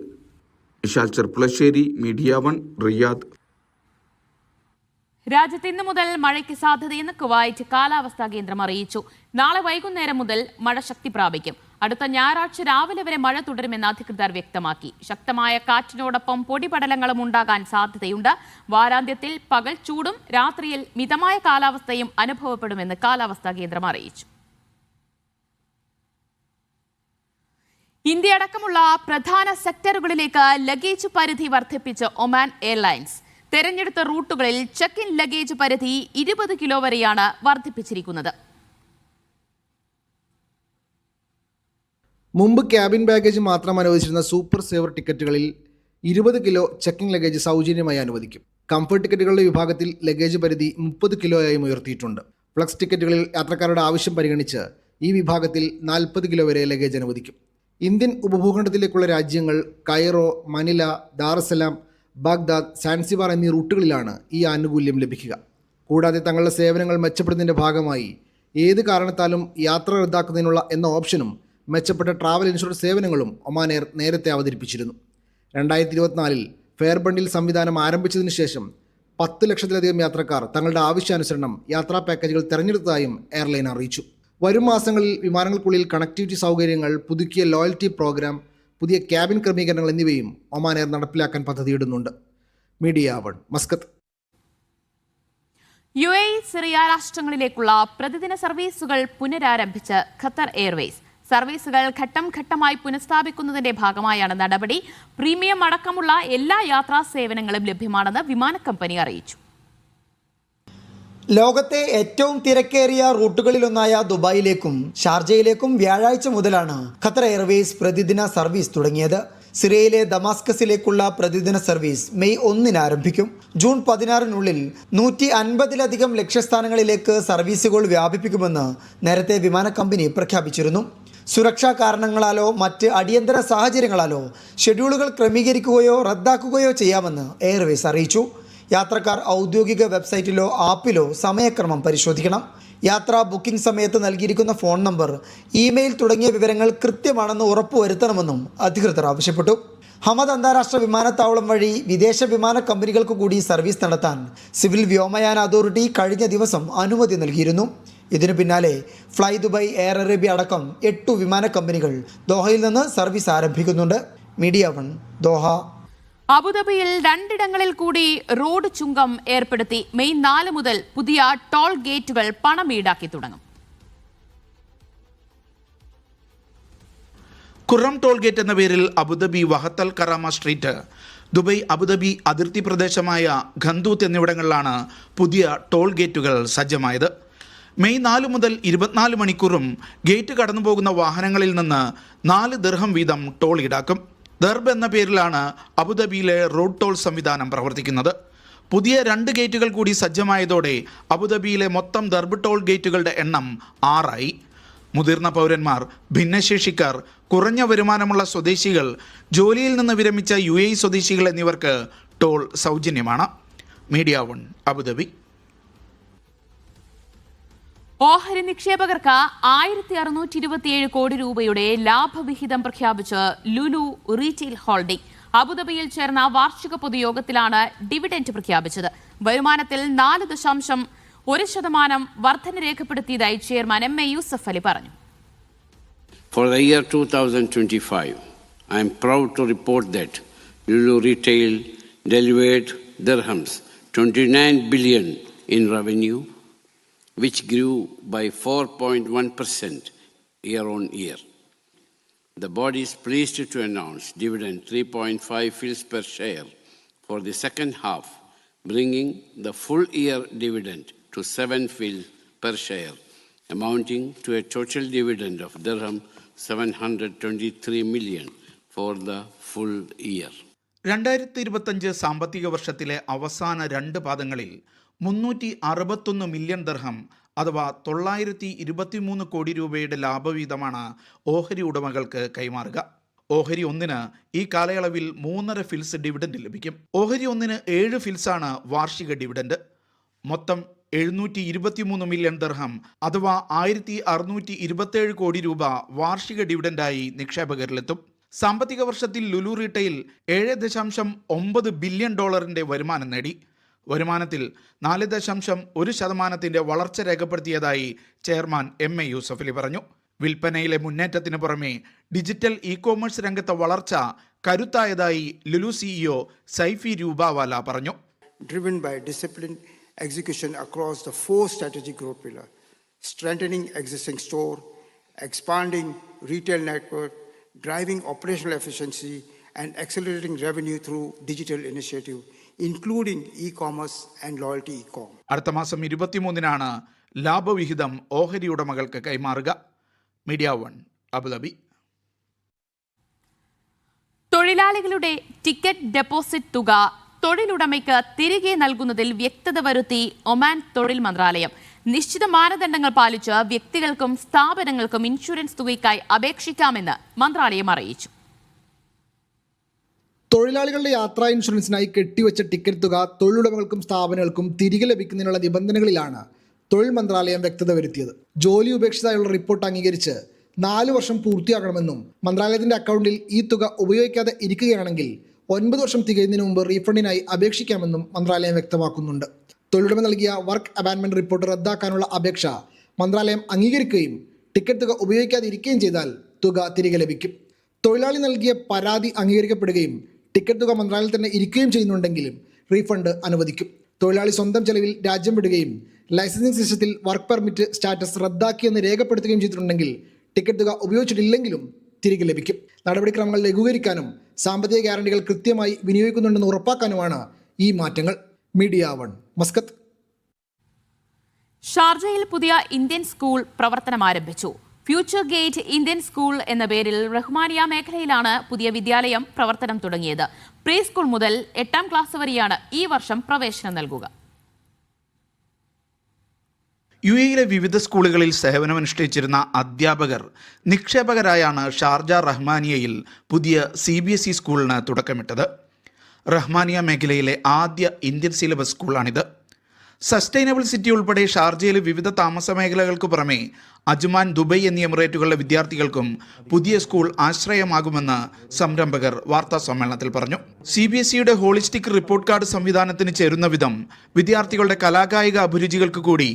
ഇഷാൽ ചെർപ്പുളശ്ശേരി, മീഡിയ 1, റിയാദ്. രാജ്യത്ത് ഇന്നു മുതൽ മഴയ്ക്ക് സാധ്യതയെന്ന് കുവൈറ്റ് കാലാവസ്ഥാ കേന്ദ്രം അറിയിച്ചു. നാളെ വൈകുന്നേരം മുതൽ മഴ ശക്തി പ്രാപിക്കും. അടുത്ത ഞായറാഴ്ച രാവിലെ വരെ മഴ തുടരുമെന്ന് അധികൃതർ വ്യക്തമാക്കി. ശക്തമായ കാറ്റിനോടൊപ്പം പൊടിപടലങ്ങളും ഉണ്ടാകാൻ സാധ്യതയുണ്ട്. വാരാന്ത്യത്തിൽ പകൽ ചൂടും രാത്രിയിൽ മിതമായ കാലാവസ്ഥയും അനുഭവപ്പെടുമെന്ന് കാലാവസ്ഥാ കേന്ദ്രം അറിയിച്ചു. ഇന്ത്യ അടക്കമുള്ള പ്രധാന സെക്ടറുകളിലേക്ക് ലഗേജ് പരിധി വർദ്ധിപ്പിച്ച് ഒമാൻ എയർലൈൻസ്. തെരഞ്ഞെടുത്ത റൂട്ടുകളിൽ ചെക്ക് ഇൻ ലഗേജ് പരിധി 20 കിലോ വരെയാണ് വർദ്ധിപ്പിച്ചിരിക്കുന്നത്. മുമ്പ് ക്യാബിൻ ബാഗേജ് മാത്രം അനുവദിച്ചിരുന്ന സൂപ്പർ സേവർ ടിക്കറ്റുകളിൽ 20 കിലോ ചെക്കിംഗ് ലഗേജ് സൗജന്യമായി അനുവദിക്കും. കംഫർട്ട് ടിക്കറ്റുകളുടെ വിഭാഗത്തിൽ ലഗേജ് പരിധി 30 കിലോയായും ഉയർത്തിയിട്ടുണ്ട്. ഫ്ലക്സ് ടിക്കറ്റുകളിൽ യാത്രക്കാരുടെ ആവശ്യം പരിഗണിച്ച് ഈ വിഭാഗത്തിൽ 40 കിലോ വരെ ലഗേജ് അനുവദിക്കും. ഇന്ത്യൻ ഉപഭൂഖണ്ഡത്തിലേക്കുള്ള രാജ്യങ്ങൾ കൈറോ, മനില, ദാറസലാം, ബാഗ്ദാദ്, സാൻസിബാർ എന്നീ റൂട്ടുകളിലാണ് ഈ ആനുകൂല്യം ലഭിക്കുക. കൂടാതെ തങ്ങളുടെ സേവനങ്ങൾ മെച്ചപ്പെടുന്നതിൻ്റെ ഭാഗമായി ഏത് കാരണത്താലും യാത്ര റദ്ദാക്കുന്നതിനുള്ള എന്ന ഓപ്ഷനും മെച്ചപ്പെട്ട ട്രാവൽ ഇൻഷുറൻസ് സേവനങ്ങളും ഒമാൻ എയർ നേരത്തെ അവതരിപ്പിച്ചിരുന്നു. 2024 ഫെയർ ബണ്ടിൽ സംവിധാനം ആരംഭിച്ചതിന് ശേഷം 10 ലക്ഷത്തിലധികം യാത്രക്കാർ തങ്ങളുടെ ആവശ്യാനുസരണം യാത്രാ പാക്കേജുകൾ തിരഞ്ഞെടുത്തതായും എയർലൈൻ അറിയിച്ചു. വരും മാസങ്ങളിൽ വിമാനങ്ങൾക്കുള്ളിൽ കണക്ടിവിറ്റി സൗകര്യങ്ങൾ, പുതുക്കിയ ലോയൽറ്റി പ്രോഗ്രാം, പുതിയ ക്യാബിൻ ക്രമീകരണങ്ങൾ എന്നിവയും ഒമാൻ എയർ നടപ്പിലാക്കാൻ പദ്ധതിയിടുന്നുണ്ട്. മീഡിയ 1, മസ്കത്ത്. UAE, സിറിയ രാഷ്ട്രങ്ങളിലേക്കുള്ള പ്രതിദിന സർവീസുകൾ പുനരാരംഭിച്ച് ഖത്തർ എയർവേസ്. സർവീസുകൾ ഘട്ടം ഘട്ടമായി പുനഃസ്ഥാപിക്കുന്നതിന്റെ ഭാഗമായാണ് നടപടി. പ്രീമിയം അടക്കമുള്ള എല്ലാ യാത്രാ സേവനങ്ങളും ലഭ്യമാണെന്ന് വിമാന കമ്പനി അറിയിച്ചു. ലോകത്തെ ഏറ്റവും തിരക്കേറിയ റൂട്ടുകളിലൊന്നായ ദുബായിലേക്കും ഷാർജയിലേക്കും വ്യാഴാഴ്ച മുതലാണ് ഖത്തർ എയർവേസ് പ്രതിദിന സർവീസ് തുടങ്ങിയത്. സിറിയയിലെ ദമാസ്കസിലേക്കുള്ള പ്രതിദിന സർവീസ് മെയ് 1 ആരംഭിക്കും. ജൂൺ 16 150-ലധികം ലക്ഷ്യസ്ഥാനങ്ങളിലേക്ക് സർവീസുകൾ വ്യാപിപ്പിക്കുമെന്ന് നേരത്തെ വിമാന കമ്പനി പ്രഖ്യാപിച്ചിരുന്നു. സുരക്ഷാ കാരണങ്ങളാലോ മറ്റ് അടിയന്തര സാഹചര്യങ്ങളാലോ ഷെഡ്യൂളുകൾ ക്രമീകരിക്കുകയോ റദ്ദാക്കുകയോ ചെയ്യാമെന്ന് എയർവേസ് അറിയിച്ചു. യാത്രക്കാർ ഔദ്യോഗിക വെബ്സൈറ്റിലോ ആപ്പിലോ സമയക്രമം പരിശോധിക്കണം. യാത്രാ ബുക്കിംഗ് സമയത്ത് നൽകിയിരിക്കുന്ന ഫോൺ നമ്പർ, ഇമെയിൽ തുടങ്ങിയ വിവരങ്ങൾ കൃത്യമാണെന്ന് ഉറപ്പുവരുത്തണമെന്നും അധികൃതർ ആവശ്യപ്പെട്ടു. ഹമദ് അന്താരാഷ്ട്ര വിമാനത്താവളം വഴി വിദേശ വിമാന കമ്പനികൾക്ക് കൂടി സർവീസ് നടത്താൻ സിവിൽ വ്യോമയാന അതോറിറ്റി കഴിഞ്ഞ ദിവസം അനുമതി നൽകിയിരുന്നു. ഇതിനു പിന്നാലെ ഫ്ലൈ ദുബായ്, എയർ അറേബ്യ അടക്കം 8 വിമാന കമ്പനികൾ ദോഹയിൽ നിന്ന് സർവീസ് ആരംഭിക്കുന്നുണ്ട്. Media 1, Doha. അബുദാബിയിൽ 2 ഇടങ്ങളിൽ കൂടി റോഡ് ചുങ്കം ഏർപ്പെടുത്തി. മെയ് 4 മുതൽ പുതിയ ടോൾ ഗേറ്റുകൾ പണം ഈടാക്കി തുടങ്ങും. ഖുറം ടോൾ ഗേറ്റ് എന്ന പേരിൽ Abu Dhabi Wahat Al Karama street, Dubai Abu Dhabi അതിർത്തി പ്രദേശമായ ഖന്തൂത്ത് എന്നിവിടങ്ങളിലാണ് പുതിയ ടോൾ ഗേറ്റുകൾ സജ്ജമായത്. മെയ് 4 മുതൽ 24 മണിക്കൂറും ഗേറ്റ് കടന്നുപോകുന്ന വാഹനങ്ങളിൽ നിന്ന് 4 ദിർഹം വീതം ടോൾ ഈടാക്കും. ദർബ് എന്ന പേരിലാണ് അബുദാബിയിലെ റോഡ് ടോൾ സംവിധാനം പ്രവർത്തിക്കുന്നത്. പുതിയ 2 ഗേറ്റുകൾ കൂടി സജ്ജമായതോടെ അബുദാബിയിലെ മൊത്തം ദർബ് ടോൾ ഗേറ്റുകളുടെ എണ്ണം 6 മുതിർന്ന പൗരന്മാർ, ഭിന്നശേഷിക്കാർ, കുറഞ്ഞ വരുമാനമുള്ള സ്വദേശികൾ, ജോലിയിൽ നിന്ന് വിരമിച്ച UAE സ്വദേശികൾ എന്നിവർക്ക് ടോൾ സൗജന്യമാണ്. Media 1, Abu Dhabi. ഓഹരി നിക്ഷേപകർക്ക് 1627 കോടി രൂപയുടെ ലാഭവിഹിതം പ്രഖ്യാപിച്ച് ലുലു റീറ്റെയിൽ ഹോൾഡിംഗ്. അബുദാബിയിൽ ചേർന്ന വാർഷിക പൊതുയോഗത്തിലാണ് ഡിവിഡന്റ് പ്രഖ്യാപിച്ചത്. വരുമാനത്തിൽ 4.1% വർധന രേഖപ്പെടുത്തിയതായി ചെയർമാൻ എം.എ. യൂസഫ് അലി പറഞ്ഞു. For the year 2025, I am proud to report that Lulu Retail delivered dirhams 29 billion in revenue, which grew by 4.1% year on year. The body is pleased to announce dividend 3.5 fils per share for the second half, bringing the full year dividend to 7 fils per share, amounting to a total dividend of dirham 723 million for the full year. 2025 സാമ്പത്തിക വർഷത്തിലെ അവസാന 2 പാദങ്ങളിൽ 361 million ദിർഹം അഥവാ 923 കോടി രൂപയുടെ ലാഭവീതമാണ് ഓഹരി ഉടമകൾക്ക് കൈമാറുക. ഓഹരി ഒന്നിന് ഈ കാലയളവിൽ 3.5 ഫിൽസ് ഡിവിഡൻഡ് ലഭിക്കും. ഓഹരി ഒന്നിന് 7 ഫിൽസാണ് വാർഷിക ഡിവിഡൻഡ്. മൊത്തം 723 മില്യൺ ദിർഹം അഥവാ 1627 കോടി രൂപ വാർഷിക ഡിവിഡൻഡായി നിക്ഷേപകരിലെത്തും. സാമ്പത്തിക വർഷത്തിൽ ലുലു റീറ്റെയിൽ $7.9 ബില്യൺ വരുമാനം നേടി. വരുമാനത്തിൽ 4.1% വളർച്ച രേഖപ്പെടുത്തിയതായി ചെയർമാൻ എം.എ. യൂസഫ് അലി പറഞ്ഞു. വിൽപ്പനയിലെ മുന്നേറ്റത്തിന് പുറമെ ഡിജിറ്റൽ ഇ-കോമേഴ്സ് രംഗത്തെ വളർച്ച കരുത്തായതായി ലുലു സിഇഒ സൈഫി രൂപവാല പറഞ്ഞു. Driven by disciplined execution across the 4 strategic growth pillars: strengthening existing store, expanding retail network, driving operational efficiency, and accelerating revenue through digital initiative, including e-commerce and loyalty e-com. അടുത്ത മാസം 23-നാണ് ലാഭവിഹിതം ഓഹരി ഉടമകൾക്ക് കൈമാറുക. Media 1 Abu Dhabi. തൊഴിലാളികളുടെ ticket deposit തുക തൊഴിലുടമയ്ക്ക് തിരികെ നൽകുന്നതിൽ വ്യക്തത വരുത്തി ഒമാൻ തൊഴിൽ മന്ത്രാലയം. നിശ്ചിത മാനദണ്ഡങ്ങൾ പാലിച്ച് വ്യക്തികൾക്കും സ്ഥാപനങ്ങൾക്കും ഇൻഷുറൻസ് തുകയ്ക്കായി അപേക്ഷിക്കാമെന്ന് മന്ത്രാലയം അറിയിച്ചു. തൊഴിലാളികളുടെ യാത്രാ ഇൻഷുറൻസിനായി കെട്ടിവെച്ച ടിക്കറ്റ് തുക തൊഴിലുടമകൾക്കും സ്ഥാപനങ്ങൾക്കും തിരികെ ലഭിക്കുന്നതിനുള്ള നിബന്ധനകളിലാണ് തൊഴിൽ മന്ത്രാലയം വ്യക്തത വരുത്തിയത്. ജോലി ഉപേക്ഷിച്ചതായുള്ള റിപ്പോർട്ട് അംഗീകരിച്ച് 4 വർഷം പൂർത്തിയാക്കണമെന്നും മന്ത്രാലയത്തിന്റെ അക്കൗണ്ടിൽ ഈ തുക ഉപയോഗിക്കാതെ ഇരിക്കുകയാണെങ്കിൽ 9 വർഷം തികയുന്നതിന് മുമ്പ് റീഫണ്ടിനായി അപേക്ഷിക്കാമെന്നും മന്ത്രാലയം വ്യക്തമാക്കുന്നുണ്ട്. തൊഴിലുടമ നൽകിയ വർക്ക് അബാൻമെന്റ് റിപ്പോർട്ട് റദ്ദാക്കാനുള്ള അപേക്ഷ മന്ത്രാലയം അംഗീകരിക്കുകയും ടിക്കറ്റ് തുക ഉപയോഗിക്കാതെ ഇരിക്കുകയും ചെയ്താൽ തുക തിരികെ ലഭിക്കും. തൊഴിലാളി നൽകിയ പരാതി അംഗീകരിക്കപ്പെടുകയും ടിക്കറ്റ് തുക മന്ത്രാലയത്തിൽ തന്നെ ഇരിക്കുകയും ചെയ്യുന്നുണ്ടെങ്കിലും റീഫണ്ട് അനുവദിക്കും. തൊഴിലാളി സ്വന്തം ചെലവിൽ രാജ്യം വിടുകയും ലൈസൻസിംഗ് സിസ്റ്റത്തിൽ വർക്ക് പെർമിറ്റ് സ്റ്റാറ്റസ് റദ്ദാക്കിയെന്ന് രേഖപ്പെടുത്തുകയും ചെയ്തിട്ടുണ്ടെങ്കിൽ ടിക്കറ്റ് തുക ഉപയോഗിച്ചിട്ടില്ലെങ്കിലും തിരികെ ലഭിക്കും. നടപടിക്രമങ്ങൾ ലഘൂകരിക്കാനും സാമ്പത്തിക ഗ്യാരണ്ടികൾ കൃത്യമായി വിനിയോഗിക്കുന്നുണ്ടെന്ന് ഉറപ്പാക്കാനുമാണ് ഈ മാറ്റങ്ങൾ. Media 1 Muscat. ഷാർജയിൽ പുതിയ ഇന്ത്യൻ സ്കൂൾ പ്രവർത്തനം ആരംഭിച്ചു. ഫ്യൂച്ചർ ഗേറ്റ് ഇന്ത്യൻ സ്കൂൾ എന്ന പേരിൽ റഹ്മാനിയ മേഖലയിലാണ് പുതിയ വിദ്യാലയം പ്രവർത്തനം തുടങ്ങിയത്. പ്രീ സ്കൂൾ മുതൽ 8ാം ക്ലാസ് വരെയാണ് ഈ വർഷം പ്രവേശനം നൽകുക. യുഎയിലെ വിവിധ സ്കൂളുകളിൽ സേവനമനുഷ്ഠിച്ചിരുന്ന അധ്യാപകർ നിക്ഷേപകരായാണ് ഷാർജ റഹ്മാനിയയിൽ പുതിയ CBSE സ്കൂളിന് തുടക്കമിട്ടത്. റഹ്മാനിയ മേഖലയിലെ ആദ്യ ഇന്ത്യൻ സിലബസ് സ്കൂളാണിത്. സസ്റ്റൈനബിൾ സിറ്റി ഉൾപ്പെടെ ഷാർജയിലെ വിവിധ താമസ മേഖലകൾക്ക് പുറമെ അജ്മാൻ, ദുബായ് എന്നീ എമിറേറ്റുകളിലെ വിദ്യാർത്ഥികൾക്കും പുതിയ സ്കൂൾ ആശ്രയമാകുമെന്ന് സംരംഭകർ വാർത്താ സമ്മേളനത്തിൽ പറഞ്ഞു. CBSEയുടെ ഹോളിസ്റ്റിക് റിപ്പോർട്ട് കാർഡ് സംവിധാനത്തിന് ചേരുന്ന വിധം വിദ്യാർത്ഥികളുടെ കലാകായിക അഭിരുചികൾക്ക് കൂടി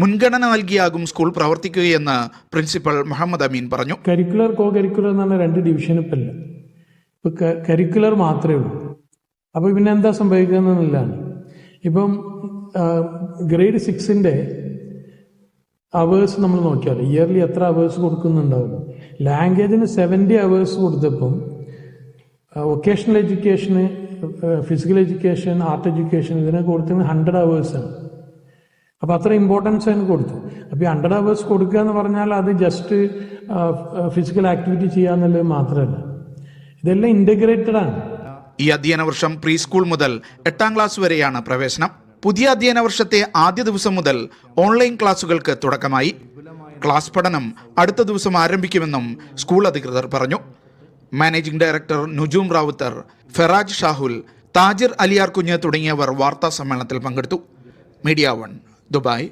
മുൻഗണന നൽകിയാകും സ്കൂൾ പ്രവർത്തിക്കുകയെന്ന് പ്രിൻസിപ്പൽ മുഹമ്മദ് അമീൻ പറഞ്ഞു. കരിക്കുലർ കോ കരിക്കുലർ എന്ന് പറഞ്ഞ 2 ഡിവിഷൻ ഇപ്പം ഇല്ല. ഇപ്പം കരിക്കുലർ മാത്രമേ ഉള്ളൂ. അപ്പോൾ പിന്നെ എന്താ സംഭവിക്കുന്നതെന്നില്ലാണ്. ഇപ്പം ഗ്രേഡ് 6ന്റെ അവേഴ്സ് നമ്മൾ നോക്കിയാൽ ഇയർലി എത്ര അവേഴ്സ് കൊടുക്കുന്നുണ്ടാവും. ലാംഗ്വേജിന് 70 അവേഴ്സ് കൊടുത്തപ്പം വൊക്കേഷണൽ എഡ്യൂക്കേഷന്, ഫിസിക്കൽ എഡ്യൂക്കേഷൻ, ആർട്ട് എഡ്യൂക്കേഷൻ ഇതിനൊക്കെ കൊടുത്തത് 100 അവേഴ്സാണ്. അപ്പോൾ അത്ര ഇമ്പോർട്ടൻസ് അതിന് കൊടുത്തു. അപ്പോൾ ഈ 100 അവേഴ്സ് കൊടുക്കുക എന്ന് പറഞ്ഞാൽ അത് ജസ്റ്റ് ഫിസിക്കൽ ആക്ടിവിറ്റി ചെയ്യാന്നുള്ളത് മാത്രമല്ല, ഇതെല്ലാം ഇൻ്റഗ്രേറ്റഡ് ആണ്. ഈ അധ്യയന വർഷം പ്രീ സ്കൂൾ മുതൽ 8ാം ക്ലാസ് വരെയാണ് പ്രവേശനം. പുതിയ അധ്യയന വർഷത്തെ ആദ്യ ദിവസം മുതൽ ഓൺലൈൻ ക്ലാസുകൾക്ക് തുടക്കമായി. ക്ലാസ് പഠനം അടുത്ത ദിവസം ആരംഭിക്കുമെന്നും സ്കൂൾ അധികൃതർ പറഞ്ഞു. മാനേജിംഗ് ഡയറക്ടർ നുജൂം റാവുത്തർ, ഫെറാജ് ഷാഹുൽ, താജിർ അലിയാർ കുഞ്ഞ് തുടങ്ങിയവർ വാർത്താ സമ്മേളനത്തിൽ പങ്കെടുത്തു. Media 1 Dubai.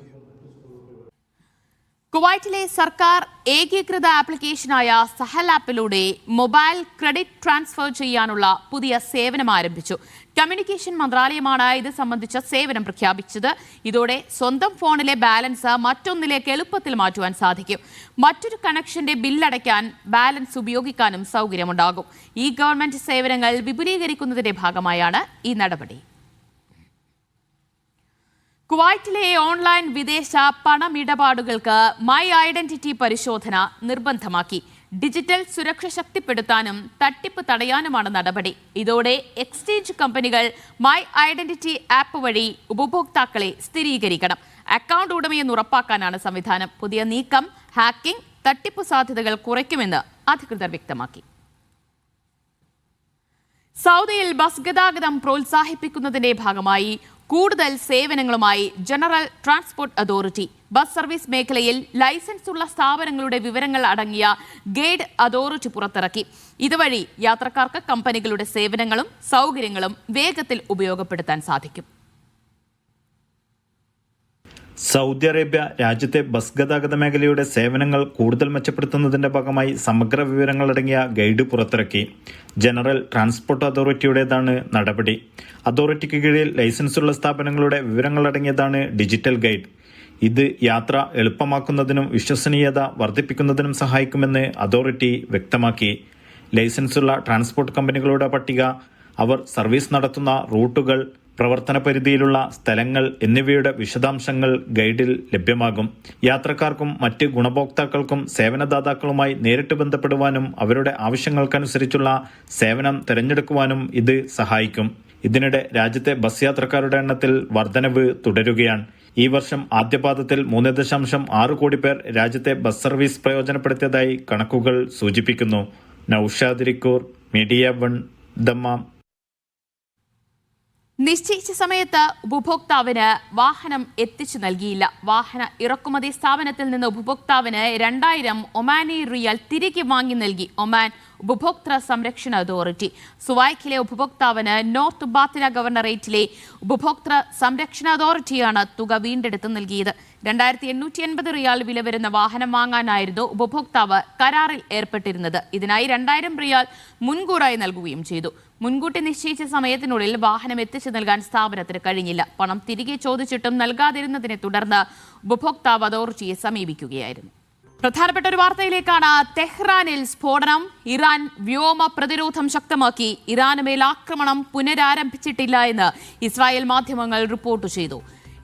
കുവൈറ്റിലെ സർക്കാർ ഏകീകൃത ആപ്ലിക്കേഷനായ സഹൽ ആപ്പിലൂടെ മൊബൈൽ ക്രെഡിറ്റ് ട്രാൻസ്ഫർ ചെയ്യാനുള്ള പുതിയ സേവനം ആരംഭിച്ചു. കമ്മ്യൂണിക്കേഷൻ മന്ത്രാലയമാണ് ഇത് സംബന്ധിച്ച സേവനം പ്രഖ്യാപിച്ചത്. ഇതോടെ സ്വന്തം ഫോണിലെ ബാലൻസ് മറ്റൊന്നിലേക്ക് എളുപ്പത്തിൽ മാറ്റുവാൻ സാധിക്കും. മറ്റൊരു കണക്ഷന്റെ ബില്ലടയ്ക്കാൻ ബാലൻസ് ഉപയോഗിക്കാനും സൗകര്യമുണ്ടാകും. ഈ ഗവൺമെന്റ് സേവനങ്ങൾ വിപുലീകരിക്കുന്നതിന്റെ ഭാഗമായാണ് ഈ നടപടി. കുവൈറ്റിലെ ഓൺലൈൻ വിദേശ പണമിടപാടുകൾക്ക് മൈ ഐഡന്റിറ്റി പരിശോധന നിർബന്ധമാക്കി. ഡിജിറ്റൽ സുരക്ഷ ശക്തിപ്പെടുത്താനും തട്ടിപ്പ് തടയാനുമാണ് നടപടി. ഇതോടെ എക്സ്ചേഞ്ച് കമ്പനികൾ മൈ ഐഡന്റിറ്റി ആപ്പ് വഴി ഉപഭോക്താക്കളെ സ്ഥിരീകരിക്കണം. അക്കൗണ്ട് ഉടമയെന്ന് ഉറപ്പാക്കാനാണ് സംവിധാനം. പുതിയ നീക്കം ഹാക്കിംഗ്, തട്ടിപ്പ് സാധ്യതകൾ കുറയ്ക്കുമെന്ന് അധികൃതർ വ്യക്തമാക്കി. സൗദിയിൽ ബസ് ഗതാഗതം പ്രോത്സാഹിപ്പിക്കുന്നതിന്റെ ഭാഗമായി കൂടുതൽ സേവനങ്ങളുമായി general transport authority bus service മേഖലയിൽ ലൈസൻസ് ഉള്ള സ്ഥാപനങ്ങളുടെ വിവരങ്ങൾ അടങ്ങിയ ഗൈഡ് അതോറിറ്റി പുറത്തിറക്കി. ഇതുവഴി യാത്രക്കാർക്ക് കമ്പനികളുടെ സേവനങ്ങളും സൗകര്യങ്ങളും വേഗത്തിൽ ഉപയോഗപ്പെടുത്താൻ സാധിക്കും. സൗദി അറേബ്യ രാജ്യത്തെ ബസ് ഗതാഗത മേഖലയുടെ സേവനങ്ങൾ കൂടുതൽ മെച്ചപ്പെടുത്തുന്നതിന്റെ ഭാഗമായി സമഗ്ര വിവരങ്ങളടങ്ങിയ ഗൈഡ് പുറത്തിറക്കി. ജനറൽ ട്രാൻസ്പോർട്ട് അതോറിറ്റിയുടേതാണ് നടപടി. അതോറിറ്റിക്ക് കീഴിൽ ലൈസൻസുള്ള സ്ഥാപനങ്ങളുടെ വിവരങ്ങളടങ്ങിയതാണ് ഡിജിറ്റൽ ഗൈഡ്. ഇത് യാത്ര എളുപ്പമാക്കുന്നതിനും വിശ്വസനീയത വർദ്ധിപ്പിക്കുന്നതിനും സഹായിക്കുമെന്ന് അതോറിറ്റി വ്യക്തമാക്കി. ലൈസൻസുള്ള ട്രാൻസ്പോർട്ട് കമ്പനികളുടെ പട്ടിക, അവർ സർവീസ് നടത്തുന്ന റൂട്ടുകൾ, പ്രവർത്തന പരിധിയിലുള്ള സ്ഥലങ്ങൾ എന്നിവയുടെ വിശദാംശങ്ങൾ ഗൈഡിൽ ലഭ്യമാകും. യാത്രക്കാർക്കും മറ്റ് ഗുണഭോക്താക്കൾക്കും സേവനദാതാക്കളുമായി നേരിട്ട് ബന്ധപ്പെടുവാനും അവരുടെ ആവശ്യങ്ങൾക്കനുസരിച്ചുള്ള സേവനം തിരഞ്ഞെടുക്കുവാനും ഇത് സഹായിക്കും. ഇതിനിടെ രാജ്യത്തെ ബസ് യാത്രക്കാരുടെ എണ്ണത്തിൽ വർധനവ് തുടരുകയാണ്. ഈ വർഷം ആദ്യപാദത്തിൽ 3.6 കോടി പേർ രാജ്യത്തെ ബസ് സർവീസ് പ്രയോജനപ്പെടുത്തിയതായി കണക്കുകൾ സൂചിപ്പിക്കുന്നു. Naushad റിക്കൂർ, media 1, Dammam. നിശ്ചയിച്ച സമയത്ത് ഉപഭോക്താവിന് വാഹനം എത്തിച്ചു നൽകിയില്ല. വാഹന ഇറക്കുമതി സ്ഥാപനത്തിൽ നിന്ന് ഉപഭോക്താവിന് 2000 ഒമാനി റിയാൽ തിരികെ വാങ്ങി നൽകി ഒമാൻ ഉപഭോക്തൃ സംരക്ഷണ അതോറിറ്റി. സുവൈക്കിലെ ഉപഭോക്താവിന് നോർത്ത് ബാത്തിന ഗവർണറേറ്റിലെ ഉപഭോക്തൃ സംരക്ഷണ അതോറിറ്റിയാണ് തുക വീണ്ടെടുത്ത് നൽകിയത്. 2880 റിയാൽ വില വരുന്ന വാഹനം വാങ്ങാനായിരുന്നു ഉപഭോക്താവ് കരാറിൽ ഏർപ്പെട്ടിരുന്നത്. ഇതിനായി 2000 റിയാൽ മുൻകൂറായി നൽകുകയും ചെയ്തു. മുൻകൂട്ടി നിശ്ചയിച്ച സമയത്തിനുള്ളിൽ വാഹനം എത്തിച്ചു നൽകാൻ സ്ഥാപനത്തിന് കഴിഞ്ഞില്ല. പണം തിരികെ ചോദിച്ചിട്ടും നൽകാതിരുന്നതിനെ തുടർന്ന് ഉപഭോക്താവ് അതോറിറ്റിയെ സമീപിക്കുകയായിരുന്നു. പ്രധാനപ്പെട്ട ഒരു വാർത്തയിലേക്കാണ്. തെഹ്റാനിൽ സ്ഫോടനം. ഇറാൻ വ്യോമ പ്രതിരോധം ശക്തമാക്കി. ഇറാന് മേൽ ആക്രമണം പുനരാരംഭിച്ചിട്ടില്ല എന്ന് ഇസ്രായേൽ മാധ്യമങ്ങൾ റിപ്പോർട്ട് ചെയ്തു.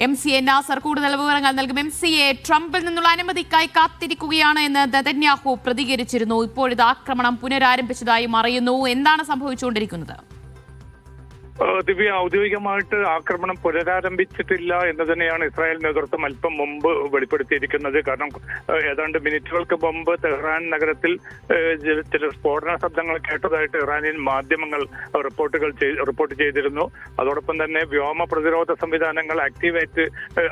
MCA നാസർ കൂടുതൽ വിവരങ്ങൾ നൽകും. MCA, ട്രംപിൽ നിന്നുള്ള അനുമതിക്കായി കാത്തിരിക്കുകയാണ് എന്ന് നെതന്യാഹു പ്രതികരിച്ചിരുന്നു. ഇപ്പോഴിത് ആക്രമണം പുനരാരംഭിച്ചതായും അറിയുന്നു. എന്താണ് സംഭവിച്ചുകൊണ്ടിരിക്കുന്നത്? ദിവ്യ, ഔദ്യോഗികമായിട്ട് ആക്രമണം പുനരാരംഭിച്ചിട്ടില്ല എന്ന് തന്നെയാണ് ഇസ്രായേൽ നേതൃത്വം അല്പം മുമ്പ് വെളിപ്പെടുത്തിയിരിക്കുന്നത്. കാരണം ഏതാണ്ട് മിനിറ്റുകൾക്ക് മുമ്പ് തെഹ്റാൻ നഗരത്തിൽ ചില സ്ഫോടന ശബ്ദങ്ങൾ കേട്ടതായിട്ട് ഇറാനിയൻ മാധ്യമങ്ങൾ റിപ്പോർട്ട് ചെയ്തിരുന്നു. അതോടൊപ്പം തന്നെ വ്യോമ പ്രതിരോധ സംവിധാനങ്ങൾ ആക്ടിവേറ്റ്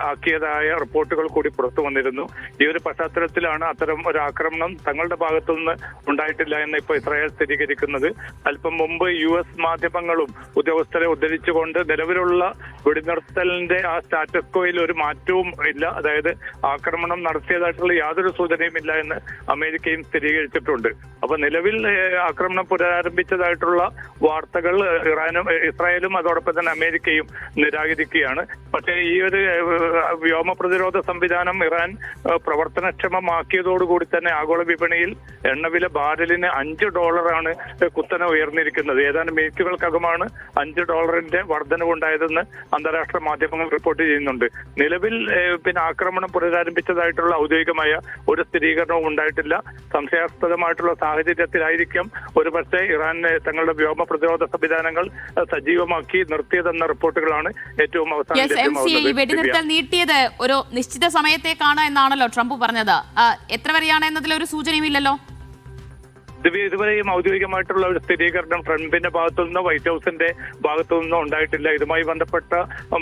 ആക്കിയതായ റിപ്പോർട്ടുകൾ കൂടി പുറത്തു വന്നിരുന്നു. ഈ ഒരു പശ്ചാത്തലത്തിലാണ് അത്തരം ഒരു ആക്രമണം തങ്ങളുടെ ഭാഗത്തുനിന്ന് ഉണ്ടായിട്ടില്ല എന്ന് ഇപ്പോൾ ഇസ്രായേൽ സ്ഥിരീകരിക്കുന്നത്. അല്പം മുമ്പ് US മാധ്യമങ്ങളും ഉദ്യോഗസ്ഥരെ ഉദ്ധരിച്ചുകൊണ്ട് നിലവിലുള്ള വെടിനിർത്തലിന്റെ ആ സ്റ്റാറ്റസ് കോയിൽ ഒരു മാറ്റവും ഇല്ല, അതായത് ആക്രമണം നടത്തിയതായിട്ടുള്ള യാതൊരു സൂചനയും ഇല്ല എന്ന് അമേരിക്കയും സ്ഥിരീകരിച്ചിട്ടുണ്ട്. അപ്പൊ നിലവിൽ ആക്രമണം പുനരാരംഭിച്ചതായിട്ടുള്ള വാർത്തകൾ ഇസ്രായേലും അതോടൊപ്പം തന്നെ അമേരിക്കയും നിരാകരിക്കുകയാണ്. പക്ഷേ ഈ ഒരു വ്യോമ പ്രതിരോധ സംവിധാനം ഇറാൻ പ്രവർത്തനക്ഷമമാക്കിയതോടുകൂടി തന്നെ ആഗോള വിപണിയിൽ എണ്ണവില ബാരലിന് $5 കുത്തനെ ഉയർന്നിരിക്കുന്നത്. ഏതാനും മിനിറ്റുകൾക്കകമാണ് $5 വർധനവുണ്ടായതെന്ന് അന്താരാഷ്ട്ര മാധ്യമങ്ങൾ റിപ്പോർട്ട് ചെയ്യുന്നുണ്ട്. നിലവിൽ ആക്രമണം പുനരാരംഭിച്ചതായിട്ടുള്ള ഔദ്യോഗികമായ ഒരു സ്ഥിരീകരണവും ഉണ്ടായിട്ടില്ല. സംശയാസ്പദമായിട്ടുള്ള സാഹചര്യത്തിലായിരിക്കും ഒരുപക്ഷെ ഇറാൻ തങ്ങളുടെ വ്യോമ പ്രതിരോധ സംവിധാനങ്ങൾ സജീവമാക്കി നിർത്തിയതെന്ന റിപ്പോർട്ടുകളാണ് ഏറ്റവും അവസാനം. വെടിനിർത്തൽ നീട്ടിയത് ഒരു നിശ്ചിത സമയത്തേക്കാണ് എന്നാണല്ലോ ട്രംപ് പറഞ്ഞത്. എത്ര വരെയാണ് എന്നതിൽ ഒരു സൂചനയുമില്ലല്ലോ. ഇതുവരെയും ഔദ്യോഗികമായിട്ടുള്ള ഒരു സ്ഥിരീകരണം ട്രംപിന്റെ ഭാഗത്തുനിന്നോ വൈറ്റ് ഹൗസിന്റെ ഭാഗത്തുനിന്നോ ഉണ്ടായിട്ടില്ല. ഇതുമായി ബന്ധപ്പെട്ട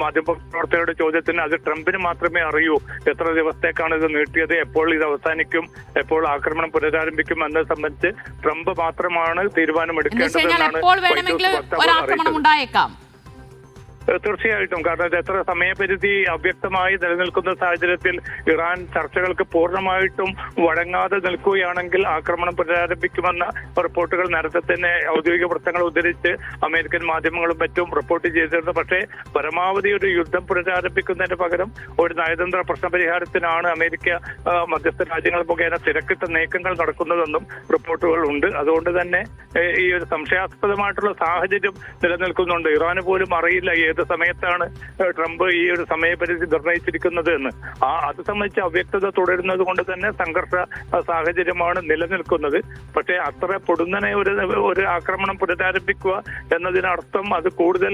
മാധ്യമപ്രവർത്തകരുടെ ചോദ്യത്തിന് അത് ട്രംപിന് മാത്രമേ അറിയൂ എത്ര ദിവസത്തേക്കാണ് ഇത് നീട്ടിയത്, എപ്പോൾ ഇത് അവസാനിക്കും, എപ്പോൾ ആക്രമണം പുനരാരംഭിക്കും എന്നത് സംബന്ധിച്ച് ട്രംപ് മാത്രമാണ് തീരുമാനമെടുക്കേണ്ടതെന്നാണ് ഉണ്ടായേക്കാം. തീർച്ചയായിട്ടും. കാരണം ഇത് എത്ര സമയപരിധി അവ്യക്തമായി നിലനിൽക്കുന്ന സാഹചര്യത്തിൽ ഇറാൻ ചർച്ചകൾക്ക് പൂർണ്ണമായിട്ടും വഴങ്ങാതെ നിൽക്കുകയാണെങ്കിൽ ആക്രമണം പുനരാരംഭിക്കുമെന്ന റിപ്പോർട്ടുകൾ നേരത്തെ തന്നെ ഔദ്യോഗിക വൃത്തങ്ങൾ ഉദ്ധരിച്ച് അമേരിക്കൻ മാധ്യമങ്ങളും മറ്റും റിപ്പോർട്ട് ചെയ്തിരുന്നു. പക്ഷേ പരമാവധി ഒരു യുദ്ധം പുനരാരംഭിക്കുന്നതിന് പകരം ഒരു നയതന്ത്ര പ്രശ്നപരിഹാരത്തിനാണ് അമേരിക്ക മധ്യസ്ഥ രാജ്യങ്ങൾ മുഖേന തിരക്കിട്ട നീക്കങ്ങൾ നടക്കുന്നതെന്നും റിപ്പോർട്ടുകൾ ഉണ്ട്. അതുകൊണ്ട് തന്നെ ഈ ഒരു സംശയാസ്പദമായിട്ടുള്ള സാഹചര്യം നിലനിൽക്കുന്നുണ്ട്. ഇറാന് പോലും അറിയില്ല ഏത് സമയത്താണ് ട്രംപ് ഈ ഒരു സമയപരിധി നിർണയിച്ചിരിക്കുന്നത് എന്ന്. അത് സംബന്ധിച്ച് അവ്യക്തത തുടരുന്നത് കൊണ്ട് തന്നെ സംഘർഷ സാഹചര്യമാണ് നിലനിൽക്കുന്നത്. പക്ഷേ അത്ര പൊടുന്നനെ ഒരു ആക്രമണം പുനരാരംഭിക്കുക എന്നതിനർത്ഥം അത് കൂടുതൽ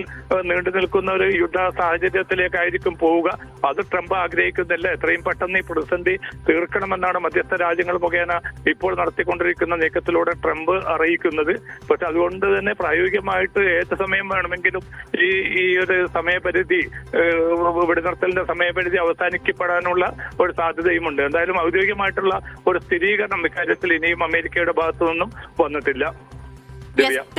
നീണ്ടു നിൽക്കുന്ന ഒരു യുദ്ധ സാഹചര്യത്തിലേക്കായിരിക്കും പോവുക. അത് ട്രംപ് ആഗ്രഹിക്കുന്നില്ല. എത്രയും പെട്ടെന്ന് ഈ പ്രതിസന്ധി തീർക്കണമെന്നാണ് മധ്യസ്ഥ രാജ്യങ്ങൾ മുഖേന ഇപ്പോൾ നടത്തിക്കൊണ്ടിരിക്കുന്ന നീക്കത്തിലൂടെ ട്രംപ് അറിയിക്കുന്നത്. പക്ഷെ അതുകൊണ്ട് തന്നെ പ്രായോഗികമായിട്ട് ഏത് സമയം വേണമെങ്കിലും ഈ ഒരു സമയപരിധി വെടിനിർത്തലിന്റെ സമയപരിധി അവസാനിക്കപ്പെടാനുള്ള ഒരു സാധ്യതയുമുണ്ട്. എന്തായാലും ഔദ്യോഗികമായിട്ടുള്ള ഒരു സ്ഥിരീകരണം ഇക്കാര്യത്തിൽ ഇനിയും അമേരിക്കയുടെ ഭാഗത്തു നിന്നും വന്നിട്ടില്ല.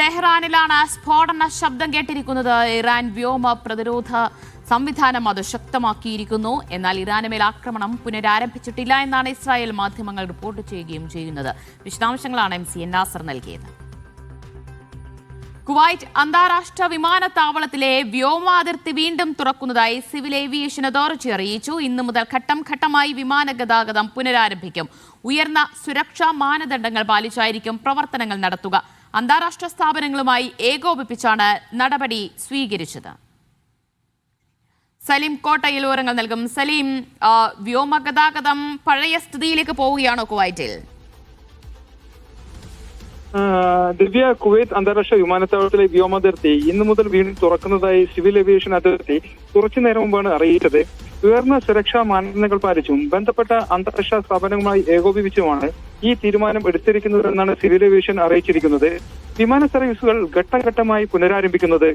തെഹ്റാനിലാണ് സ്ഫോടന ശബ്ദം കേട്ടിരിക്കുന്നത്. ഇറാൻ വ്യോമ പ്രതിരോധ സംവിധാനം അത് ശക്തമാക്കിയിരിക്കുന്നു. എന്നാൽ ഇറാന് മേൽ ആക്രമണം പുനരാരംഭിച്ചിട്ടില്ല എന്നാണ് ഇസ്രായേൽ മാധ്യമങ്ങൾ റിപ്പോർട്ട് ചെയ്യുകയും ചെയ്യുന്നത്. വിശദാംശങ്ങളാണ് MC നാസർ നൽകിയത്. കുവൈറ്റ് അന്താരാഷ്ട്ര വിമാനത്താവളത്തിലെ വ്യോമാതിർത്തി വീണ്ടും തുറക്കുന്നതായി സിവിൽ ഏവിയേഷൻ അതോറിറ്റി അറിയിച്ചു. ഇന്നു മുതൽ ഘട്ടം ഘട്ടമായി വിമാന ഗതാഗതം പുനരാരംഭിക്കും. ഉയർന്ന സുരക്ഷാ മാനദണ്ഡങ്ങൾ പാലിച്ചായിരിക്കും പ്രവർത്തനങ്ങൾ നടത്തുക. അന്താരാഷ്ട്ര സ്ഥാപനങ്ങളുമായി ഏകോപിപ്പിച്ചാണ് നടപടി സ്വീകരിച്ചത്. സലീം കോട്ടയിൽ വിവരങ്ങൾ നൽകും. സലീം, വ്യോമഗതാഗതം പഴയ സ്ഥിതിയിലേക്ക് പോവുകയാണോ കുവൈറ്റിൽ? ദിവ്യ, കുവൈത്ത് അന്താരാഷ്ട്ര വിമാനത്താവളത്തിലെ വ്യോമാതിർത്തി ഇന്നു മുതൽ വീണ്ടും തുറക്കുന്നതായി സിവിൽ ഏവിയേഷൻ അതോറിറ്റി കുറച്ചു നേരം മുമ്പാണ് അറിയിച്ചത്. ഉയർന്ന സുരക്ഷാ മാനദണ്ഡങ്ങൾ പാലിച്ചും ബന്ധപ്പെട്ട അന്താരാഷ്ട്ര സ്ഥാപനങ്ങളുമായി ഏകോപിപ്പിച്ചുമാണ് ഈ തീരുമാനം എടുത്തിരിക്കുന്നതെന്നാണ് സിവിൽ ഏവിയേഷൻ അറിയിച്ചിരിക്കുന്നത്. വിമാന സർവീസുകൾ ഘട്ടം ഘട്ടമായി പുനരാരംഭിക്കുന്നത്.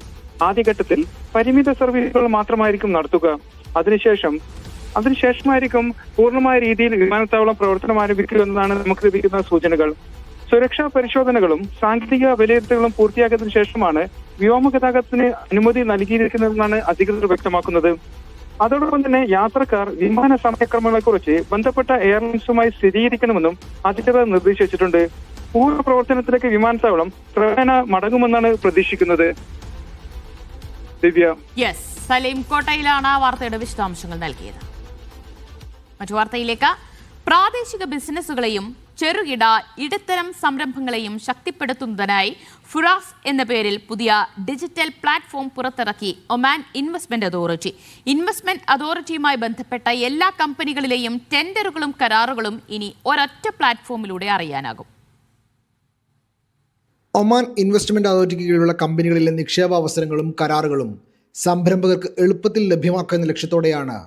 ആദ്യഘട്ടത്തിൽ പരിമിത സർവീസുകൾ മാത്രമായിരിക്കും നടത്തുക. അതിനുശേഷമായിരിക്കും പൂർണ്ണമായ രീതിയിൽ വിമാനത്താവളം പ്രവർത്തനം ആരംഭിക്കുക എന്നതാണ് നമുക്ക് ലഭിക്കുന്ന സൂചനകൾ. സുരക്ഷാ പരിശോധനകളും സാങ്കേതിക വിലയിരുത്തലുകളും പൂർത്തിയാക്കിയതിനു ശേഷമാണ് വ്യോമഗതാഗതത്തിന് അനുമതി നൽകിയിരിക്കുന്നതെന്നാണ് അധികൃതർ വ്യക്തമാക്കുന്നത്. അതോടൊപ്പം തന്നെ യാത്രക്കാർ വിമാന സമയക്രമങ്ങളെക്കുറിച്ച് ബന്ധപ്പെട്ട എയർലൈൻസുമായി സ്ഥിരീകരിക്കണമെന്നും അധികൃതർ നിർദ്ദേശിച്ചിട്ടുണ്ട്. പൂർണ്ണ പ്രവർത്തനത്തിലേക്ക് വിമാനത്താവളം ക്രമേണ മടങ്ങുമെന്നാണ് പ്രതീക്ഷിക്കുന്നത്. ദിവ്യ, സലീം കോട്ടയിലാണ് വാർത്തയുടെ വിശദാംശങ്ങൾ നൽകിയത്. മറ്റു വാർത്തയിലേക്ക്. പ്രാദേശിക ബിസിനസ്സുകളെയും ചെറുകിട ഇടത്തരം സംരംഭങ്ങളെയും ശക്തിപ്പെടുത്തുന്നതിനായി ഫുറാസ് എന്ന പേരിൽ പുതിയ ഡിജിറ്റൽ പ്ലാറ്റ്ഫോം പുറത്തിറക്കി ഒമാൻ ഇൻവെസ്റ്റ്മെന്റ് അതോറിറ്റി. ഇൻവെസ്റ്റ്മെന്റ് അതോറിറ്റിയുമായി ബന്ധപ്പെട്ട എല്ലാ കമ്പനികളിലെയും ടെൻഡറുകളും കരാറുകളും ഇനി ഒരൊറ്റ പ്ലാറ്റ്ഫോമിലൂടെ അറിയാനാകും. ഒമാൻ ഇൻവെസ്റ്റ്മെന്റ് അതോറിറ്റിക്ക് കീഴിലുള്ള കമ്പനികളിലെ നിക്ഷേപാവസരങ്ങളും കരാറുകളും സംരംഭകർക്ക് എളുപ്പത്തിൽ ലഭ്യമാക്കുന്ന ലക്ഷ്യത്തോടെയാണ്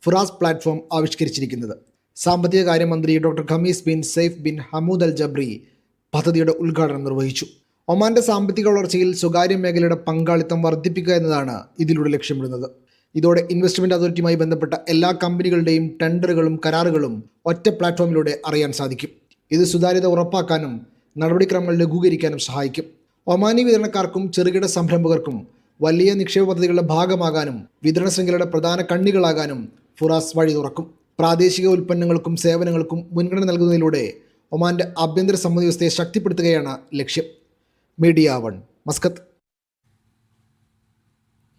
ഫുറാസ് പ്ലാറ്റ്ഫോം ആവിഷ്കരിച്ചിരിക്കുന്നത്. സാമ്പത്തിക കാര്യമന്ത്രി doctor Khamis bin Saif bin Hamood Al Jabri പദ്ധതിയുടെ ഉദ്ഘാടനം നിർവഹിച്ചു. ഒമാന്റെ സാമ്പത്തിക വളർച്ചയിൽ സ്വകാര്യ മേഖലയുടെ പങ്കാളിത്തം വർദ്ധിപ്പിക്കുക എന്നതാണ് ഇതിലൂടെ ലക്ഷ്യമിടുന്നത്. ഇതോടെ ഇൻവെസ്റ്റ്മെന്റ് അതോറിറ്റിയുമായി ബന്ധപ്പെട്ട എല്ലാ കമ്പനികളുടെയും ടെൻഡറുകളും കരാറുകളും ഒറ്റ പ്ലാറ്റ്ഫോമിലൂടെ അറിയാൻ സാധിക്കും. ഇത് സുതാര്യത ഉറപ്പാക്കാനും നടപടിക്രമങ്ങൾ ലഘൂകരിക്കാനും സഹായിക്കും. ഒമാനി വിതരണക്കാർക്കും ചെറുകിട സംരംഭകർക്കും വലിയ നിക്ഷേപ പദ്ധതികളുടെ ഭാഗമാകാനും വിതരണ ശൃംഖലയുടെ പ്രധാന കണ്ണികളാകാനും ഫുറാസ് വഴി തുറക്കും. പ്രാദേശിക ഉൽപ്പന്നങ്ങൾക്കും സേവനങ്ങൾക്കും മുൻഗണന നൽകുന്നതിലൂടെ ഒമാന്റെ ആഭ്യന്തര സമ്പദ് വ്യവസ്ഥയെ ശക്തിപ്പെടുത്തുകയാണ് ലക്ഷ്യം. Media 1, Muscat.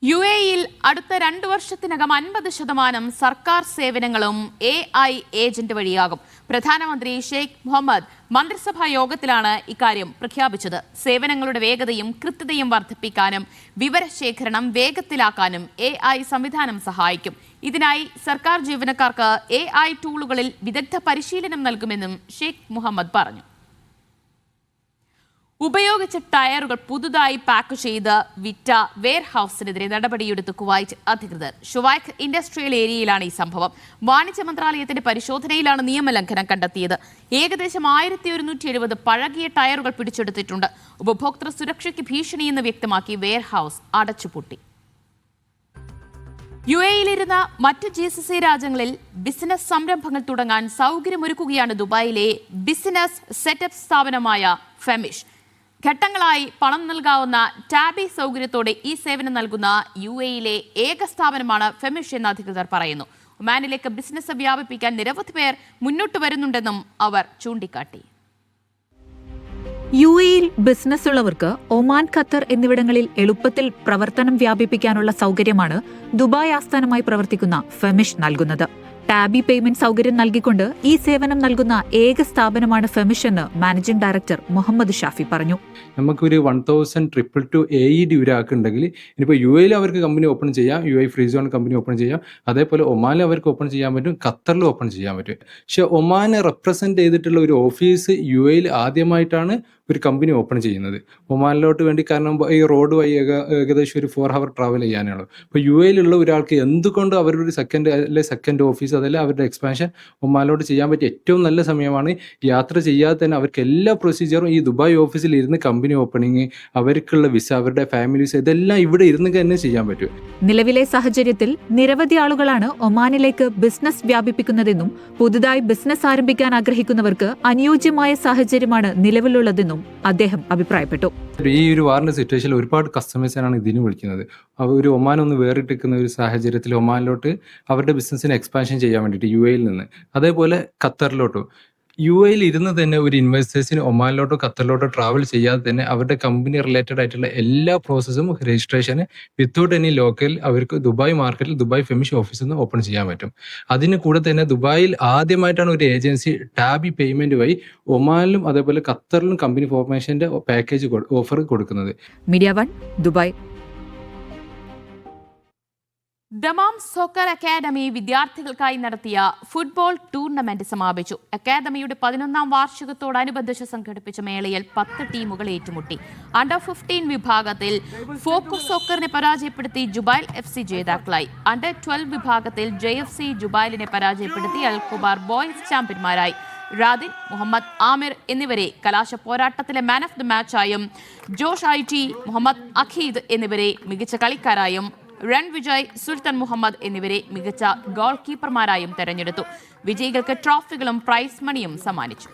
UAE-യിൽ അടുത്ത 2 വർഷത്തിനകം 50% സർക്കാർ സേവനങ്ങളും AI ഏജന്റ് വഴിയാകും. പ്രധാനമന്ത്രി ഷെയ്ഖ് മുഹമ്മദ് മന്ത്രിസഭാ യോഗത്തിലാണ് ഇക്കാര്യം പ്രഖ്യാപിച്ചത്. സേവനങ്ങളുടെ വേഗതയും കൃത്യതയും വർദ്ധിപ്പിക്കാനും വിവരശേഖരണം വേഗത്തിലാക്കാനും AI സംവിധാനം സഹായിക്കും. ഇതിനായി സർക്കാർ ജീവനക്കാർക്ക് AI ടൂളുകളിൽ വിദഗ്ധ പരിശീലനം നൽകുമെന്നും ഷെയ്ഖ് മുഹമ്മദ് പറഞ്ഞു. ഉപയോഗിച്ച ടയറുകൾ പുതുതായി പാക്ക് ചെയ്ത് വിറ്റ വെയർഹൌസിനെതിരെ നടപടിയെടുത്ത് കുവൈറ്റ് അധികൃതർ. ഷുവൈഖ് ഇൻഡസ്ട്രിയൽ ഏരിയയിലാണ് ഈ സംഭവം. വാണിജ്യ മന്ത്രാലയത്തിന്റെ പരിശോധനയിലാണ് നിയമലംഘനം കണ്ടെത്തിയത്. ഏകദേശം 1170 പഴകിയ ടയറുകൾ പിടിച്ചെടുത്തിട്ടുണ്ട്. ഉപഭോക്തൃ സുരക്ഷയ്ക്ക് ഭീഷണിയെന്ന് വ്യക്തമാക്കി വെയർഹൌസ് അടച്ചുപൂട്ടി. UAE-യിലിരുന്ന മറ്റ് GCC രാജ്യങ്ങളിൽ ബിസിനസ് സംരംഭങ്ങൾ തുടങ്ങാൻ സൗകര്യമൊരുക്കുകയാണ് ദുബായിലെ ബിസിനസ് സെറ്റപ്പ് സ്ഥാപനമായ ഫെമിഷ്. ഘട്ടങ്ങളായി പണം നൽകാവുന്ന ടാബി സൗകര്യത്തോടെ ഈ സേവനം നൽകുന്ന UAE-യിലെ ഏക സ്ഥാപനമാണ് ഫെമിഷ് എന്ന് അധികൃതർ പറയുന്നു. ഒമാനിലേക്ക് ബിസിനസ് വ്യാപിപ്പിക്കാൻ നിരവധി പേർ മുന്നോട്ട് വരുന്നുണ്ടെന്നും അവർ ചൂണ്ടിക്കാട്ടി. UAE-യിൽ ബിസിനസ് ഉള്ളവർക്ക് ഒമാൻ, ഖത്തർ എന്നിവിടങ്ങളിൽ എളുപ്പത്തിൽ പ്രവർത്തനം വ്യാപിപ്പിക്കാനുള്ള സൗകര്യമാണ് ദുബായ് ആസ്ഥാനമായി പ്രവർത്തിക്കുന്ന ഫെമിഷ് നൽകുന്നത്. ടാബി പേയ്മെന്റ് സൗകര്യം നൽകിക്കൊണ്ട് ഈ സേവനം നൽകുന്ന ഏക സ്ഥാപനമാണ് ഫെമിഷ് എന്ന് മാനേജിംഗ് ഡയറക്ടർ മുഹമ്മദ് ഷാഫി പറഞ്ഞു. നമുക്കൊരു 1000 AED ഒരാൾക്കുണ്ടെങ്കിൽ ഇനിയിപ്പോൾ UAE-യിൽ അവർക്ക് കമ്പനി ഓപ്പൺ ചെയ്യാം, UAE free zone company open ചെയ്യാം, അതേപോലെ ഒമാനിൽ അവർക്ക് ഓപ്പൺ ചെയ്യാൻ പറ്റും, ഖത്തറിൽ ഓപ്പൺ ചെയ്യാൻ പറ്റും. പക്ഷെ ഒമാനെ റെപ്രസെന്റ് ചെയ്തിട്ടുള്ള ഒരു ഓഫീസ് UAE-യിൽ ആദ്യമായിട്ടാണ് ഒരു കമ്പനി ഓപ്പൺ ചെയ്യുന്നത് ഒമാനിലോട്ട് വേണ്ടി. കാരണം ഈ റോഡ് വഴി ഏകദേശം ഒരു 4 hour ട്രാവൽ ചെയ്യാനാണ്. ഇപ്പോൾ UAE-യിലുള്ള ഒരാൾക്ക് എന്തുകൊണ്ട് അവരുടെ ഒരു സെക്കൻഡ് ഓഫീസ് അതല്ല അവരുടെ എക്സ്പാൻഷൻ ഒമാനിലോട്ട് ചെയ്യാൻ പറ്റിയ ഏറ്റവും നല്ല സമയമാണ്. യാത്ര ചെയ്യാതെ തന്നെ അവർക്ക് എല്ലാ പ്രൊസീജിയറും ഈ ദുബായ് ഓഫീസിൽ ഇരുന്ന് കമ്പനി ഓപ്പണിങ്, അവർക്കുള്ള വിസ, അവരുടെ ഫാമിലി വിസ, ഇതെല്ലാം ഇവിടെ ഇരുന്ന് തന്നെ ചെയ്യാൻ പറ്റും. നിലവിലെ സാഹചര്യത്തിൽ നിരവധി ആളുകളാണ് ഒമാനിലേക്ക് ബിസിനസ് വ്യാപിപ്പിക്കുന്നതെന്നും പുതുതായി ബിസിനസ് ആരംഭിക്കാൻ ആഗ്രഹിക്കുന്നവർക്ക് അനുയോജ്യമായ സാഹചര്യമാണ് നിലവിലുള്ളതെന്നും അദ്ദേഹം അഭിപ്രായപ്പെട്ടു. ഈ ഒരു വാറിന്റെ സിറ്റുവേഷനിൽ ഒരുപാട് കസ്റ്റമേഴ്സിനാണ് ഇതിന് വിളിക്കുന്നത്. ഒരു ഒമാൻ ഒന്ന് വേറിട്ടിരിക്കുന്ന ഒരു സാഹചര്യത്തിൽ ഒമാനിലോട്ട് അവരുടെ ബിസിനസ്സിന് എക്സ്പാൻഷൻ ചെയ്യാൻ വേണ്ടിയിട്ട് UAE-യിൽ നിന്ന്, അതേപോലെ ഖത്തറിലോട്ടും. UAE-യിൽ ഇരുന്ന് തന്നെ ഒരു ഇൻവെസ്റ്റേഴ്സിന് ഒമാനിലോട്ടോ ഖത്തറിലോട്ടോ ട്രാവൽ ചെയ്യാതെ തന്നെ അവരുടെ കമ്പനി റിലേറ്റഡ് ആയിട്ടുള്ള എല്ലാ പ്രോസസ്സും രജിസ്ട്രേഷന് വിത്തൗട്ട് എനി ലോക്കൽ അവർക്ക് ദുബായ് മാർക്കറ്റിൽ ദുബായ് ഫെമിഷ് ഓഫീസിൽ നിന്ന് ഓപ്പൺ ചെയ്യാൻ പറ്റും. അതിന് കൂടെ തന്നെ ദുബായിൽ ആദ്യമായിട്ടാണ് ഒരു ഏജൻസി ടാബി പേയ്മെന്റ് വഴി ഒമാനിലും അതേപോലെ ഖത്തറിലും കമ്പനി ഫോർമേഷന്റെ പാക്കേജ് ഓഫർ കൊടുക്കുന്നത്. Media 1 Dubai. Dammam soccer academy വിദ്യാർത്ഥികൾക്കായി നടത്തിയ ഫുട്ബോൾ ടൂർണമെന്റ് സമാപിച്ചു. അക്കാദമിയുടെ 11ാം വാർഷികത്തോടനുബന്ധിച്ച് സംഘടിപ്പിച്ച മേളയിൽ 10 ടീമുകൾ ഏറ്റുമുട്ടി. അണ്ടർ 15 വിഭാഗത്തിൽ ഫോക്കസ് സോക്കറിനെ പരാജയപ്പെടുത്തി ജുബൈൽ FC ജേതാക്കളായി. അണ്ടർ 12 വിഭാഗത്തിൽ JFC ജുബൈലിനെ പരാജയപ്പെടുത്തി അൽ കുബാർ ബോയ്സ് ചാമ്പ്യന്മാരായി. റാദിൻ, മുഹമ്മദ് ആമിർ എന്നിവരെ കലാശ പോരാട്ടത്തിലെ മാൻ ഓഫ് ദി മാച്ചായും ജോഷ് IT, മുഹമ്മദ് അഖീദ് എന്നിവരെ മികച്ച കളിക്കാരായും റൺ വിജയ്, സുൽത്താൻ മുഹമ്മദ് എന്നിവരെ മികച്ച ഗോൾ കീപ്പർമാരായും തെരഞ്ഞെടുത്തു. വിജയികൾക്ക് ട്രോഫികളും പ്രൈസ് മണിയും സമ്മാനിച്ചു.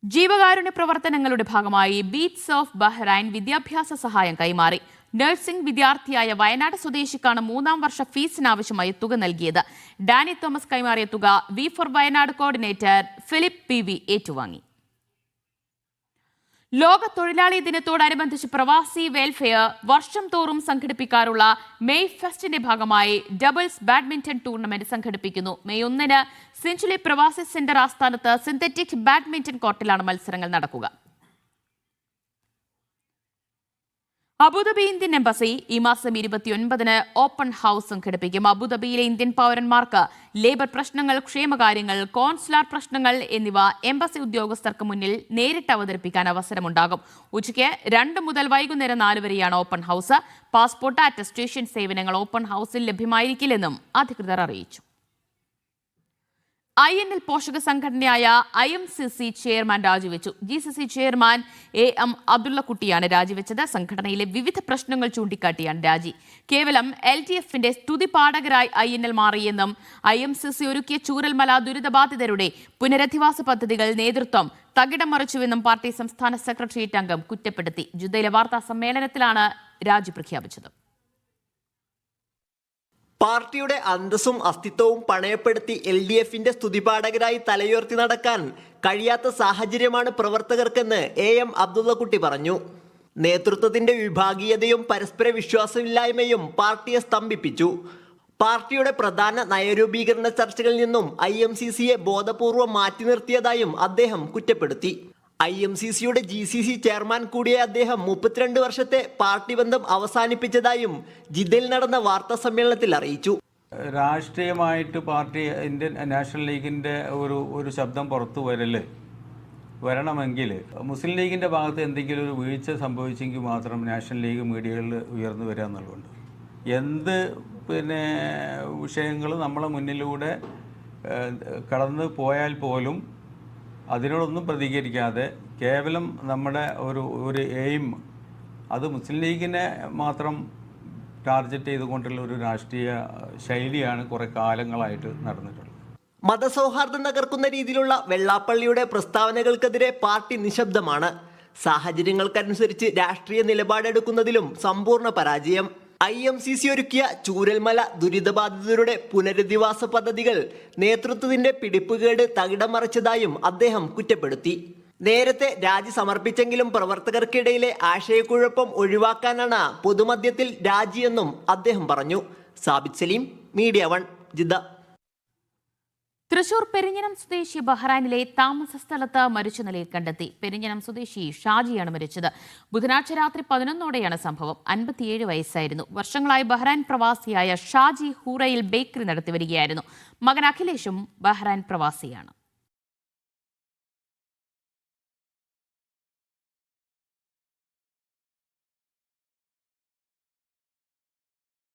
ജീവകാരുണ്യ പ്രവർത്തനങ്ങളുടെ ഭാഗമായി ബീറ്റ്സ് ഓഫ് ബഹ്റൈൻ വിദ്യാഭ്യാസ സഹായം കൈമാറി. നഴ്സിംഗ് വിദ്യാർത്ഥിയായ വയനാട് സ്വദേശിക്കാണ് 3ാം വർഷ ഫീസിനാവശ്യമായ തുക നൽകിയത്. ഡാനി തോമസ് കൈമാറിയ തുക we for Wayanad coordinator Philip PV ഏറ്റുവാങ്ങി. ലോക തൊഴിലാളി ദിനത്തോടനുബന്ധിച്ച് പ്രവാസി വെൽഫെയർ വർഷം തോറും സംഘടിപ്പിക്കാറുള്ള മെയ് ഫെസ്റ്റിന്റെ ഭാഗമായി ഡബിൾസ് ബാഡ്മിന്റൺ ടൂർണമെന്റ് സംഘടിപ്പിക്കുന്നു. മെയ് 1-ന് സെഞ്ചുറി പ്രവാസി സെന്റർ ആസ്ഥാനത്ത് സിന്തറ്റിക് ബാഡ്മിന്റൺ കോർട്ടിലാണ് മത്സരങ്ങൾ നടക്കുക. അബുദാബി ഇന്ത്യൻ എംബസി ഈ മാസം 29-ന് ഓപ്പൺ ഹൗസ് സംഘടിപ്പിക്കും. അബുദാബിയിലെ ഇന്ത്യൻ പൗരന്മാർക്ക് ലേബർ പ്രശ്നങ്ങൾ, ക്ഷേമകാര്യങ്ങൾ, കോൺസുലാർ പ്രശ്നങ്ങൾ എന്നിവ എംബസി ഉദ്യോഗസ്ഥർക്ക് മുന്നിൽ നേരിട്ട് അവതരിപ്പിക്കാൻ അവസരമുണ്ടാകും. ഉച്ചയ്ക്ക് 2 മുതൽ വൈകുന്നേരം 4 വരെയാണ് ഓപ്പൺ ഹൗസ്. പാസ്പോർട്ട്, അറ്റസ്റ്റേഷൻ സേവനങ്ങൾ ഓപ്പൺ ഹൗസിൽ ലഭ്യമായിരിക്കില്ലെന്നും അധികൃതർ അറിയിച്ചു. INL പോഷക സംഘടനയായ IMCC ചെയർമാൻ രാജിവെച്ചു. GCC chairman AM അബ്ദുള്ളക്കുട്ടിയാണ് രാജിവെച്ചത്. സംഘടനയിലെ വിവിധ പ്രശ്നങ്ങൾ ചൂണ്ടിക്കാട്ടിയാണ് രാജി. കേവലം LTF-ന്റെ സ്തുതി പാഠകരായി INL മാറിയെന്നും IMCC ഒരുക്കിയ ചൂരൽമല ദുരിതബാധിതരുടെ പുനരധിവാസ പദ്ധതികൾ നേതൃത്വം തകിടം മറിച്ചുവെന്നും പാർട്ടി സംസ്ഥാന സെക്രട്ടേറിയറ്റ് അംഗം കുറ്റപ്പെടുത്തി. ജിദ്ദയിലെ വാർത്താ സമ്മേളനത്തിലാണ് രാജി പ്രഖ്യാപിച്ചത്. പാർട്ടിയുടെ അന്തസ്സും അസ്തിത്വവും പണയപ്പെടുത്തി LDF-ന്റെ സ്തുതിപാഠകരായി തലയുയർത്തി നടക്കാൻ കഴിയാത്ത സാഹചര്യമാണ് പ്രവർത്തകർക്കെന്ന് AM അബ്ദുള്ളക്കുട്ടി പറഞ്ഞു. നേതൃത്വത്തിന്റെ വിഭാഗീയതയും പരസ്പര വിശ്വാസമില്ലായ്മയും പാർട്ടിയെ സ്തംഭിപ്പിച്ചു. പാർട്ടിയുടെ പ്രധാന നയരൂപീകരണ ചർച്ചകളിൽ നിന്നും IMCCയെ ബോധപൂർവം മാറ്റി നിർത്തിയതായും അദ്ദേഹം കുറ്റപ്പെടുത്തി. IMCCയുടെ GCC ചെയർമാൻ കൂടിയ അദ്ദേഹം 32 വർഷത്തെ പാർട്ടി ബന്ധം അവസാനിപ്പിച്ചതായും ജിദ്ദയിൽ നടന്ന വാർത്താ സമ്മേളനത്തിൽ അറിയിച്ചു. രാഷ്ട്രീയമായിട്ട് പാർട്ടി ഇന്ത്യൻ നാഷണൽ ലീഗിൻ്റെ ഒരു ശബ്ദം പുറത്തു വരണമെങ്കിൽ മുസ്ലിം ലീഗിൻ്റെ ഭാഗത്ത് എന്തെങ്കിലും ഒരു വീഴ്ച സംഭവിച്ചെങ്കിൽ മാത്രം നാഷണൽ ലീഗ് മീഡിയകളിൽ ഉയർന്നു വരിക എന്നുള്ളതുണ്ട്. എന്ത് വിഷയങ്ങൾ നമ്മളെ മുന്നിലൂടെ കടന്നു പോയാൽ പോലും അതിനോടൊന്നും പ്രതികരിക്കാതെ കേവലം നമ്മുടെ ഒരു എയിം അത് മുസ്ലിം ലീഗിനെ മാത്രം ടാർഗറ്റ് ചെയ്തുകൊണ്ടുള്ള ഒരു രാഷ്ട്രീയ ശൈലിയാണ് കുറേ കാലങ്ങളായിട്ട് നടന്നിട്ടുള്ളത്. മതസൗഹാർദ്ദം തകർക്കുന്ന രീതിയിലുള്ള വെള്ളാപ്പള്ളിയുടെ പ്രസ്താവനകൾക്കെതിരെ പാർട്ടി നിശബ്ദമാണ്. സാഹചര്യങ്ങൾക്കനുസരിച്ച് രാഷ്ട്രീയ നിലപാടെടുക്കുന്നതിലും സമ്പൂർണ്ണ പരാജയം. IMCC ഒരുക്കിയ ചൂരൽമല ദുരിതബാധിതരുടെ പുനരധിവാസ പദ്ധതികൾ നേതൃത്വത്തിന്റെ പിടിപ്പുകേട് തകിടം മറിച്ചതായും അദ്ദേഹം കുറ്റപ്പെടുത്തി. നേരത്തെ രാജി സമർപ്പിച്ചെങ്കിലും പ്രവർത്തകർക്കിടയിലെ ആശയക്കുഴപ്പം ഒഴിവാക്കാനാണ് പൊതുമധ്യത്തിൽ രാജിയെന്നും അദ്ദേഹം പറഞ്ഞു. Sabith Saleem, media 1, Jeddah. തൃശൂർ പെരിഞ്ഞനം സ്വദേശി ബഹ്റാനിലെ താമസ സ്ഥലത്ത് മരിച്ച നിലയിൽ കണ്ടെത്തി. പെരിഞ്ഞനം സ്വദേശി ഷാജിയാണ് മരിച്ചത്. ബുധനാഴ്ച രാത്രി 11ഓടെയാണ് സംഭവം. 57 വയസ്സായിരുന്നു. വർഷങ്ങളായി ബഹ്റാൻ പ്രവാസിയായ ഷാജി ഹൂറയിൽ ബേക്കറി നടത്തി വരികയായിരുന്നു. മകൻ അഖിലേഷും ബഹ്റാൻ പ്രവാസിയാണ്.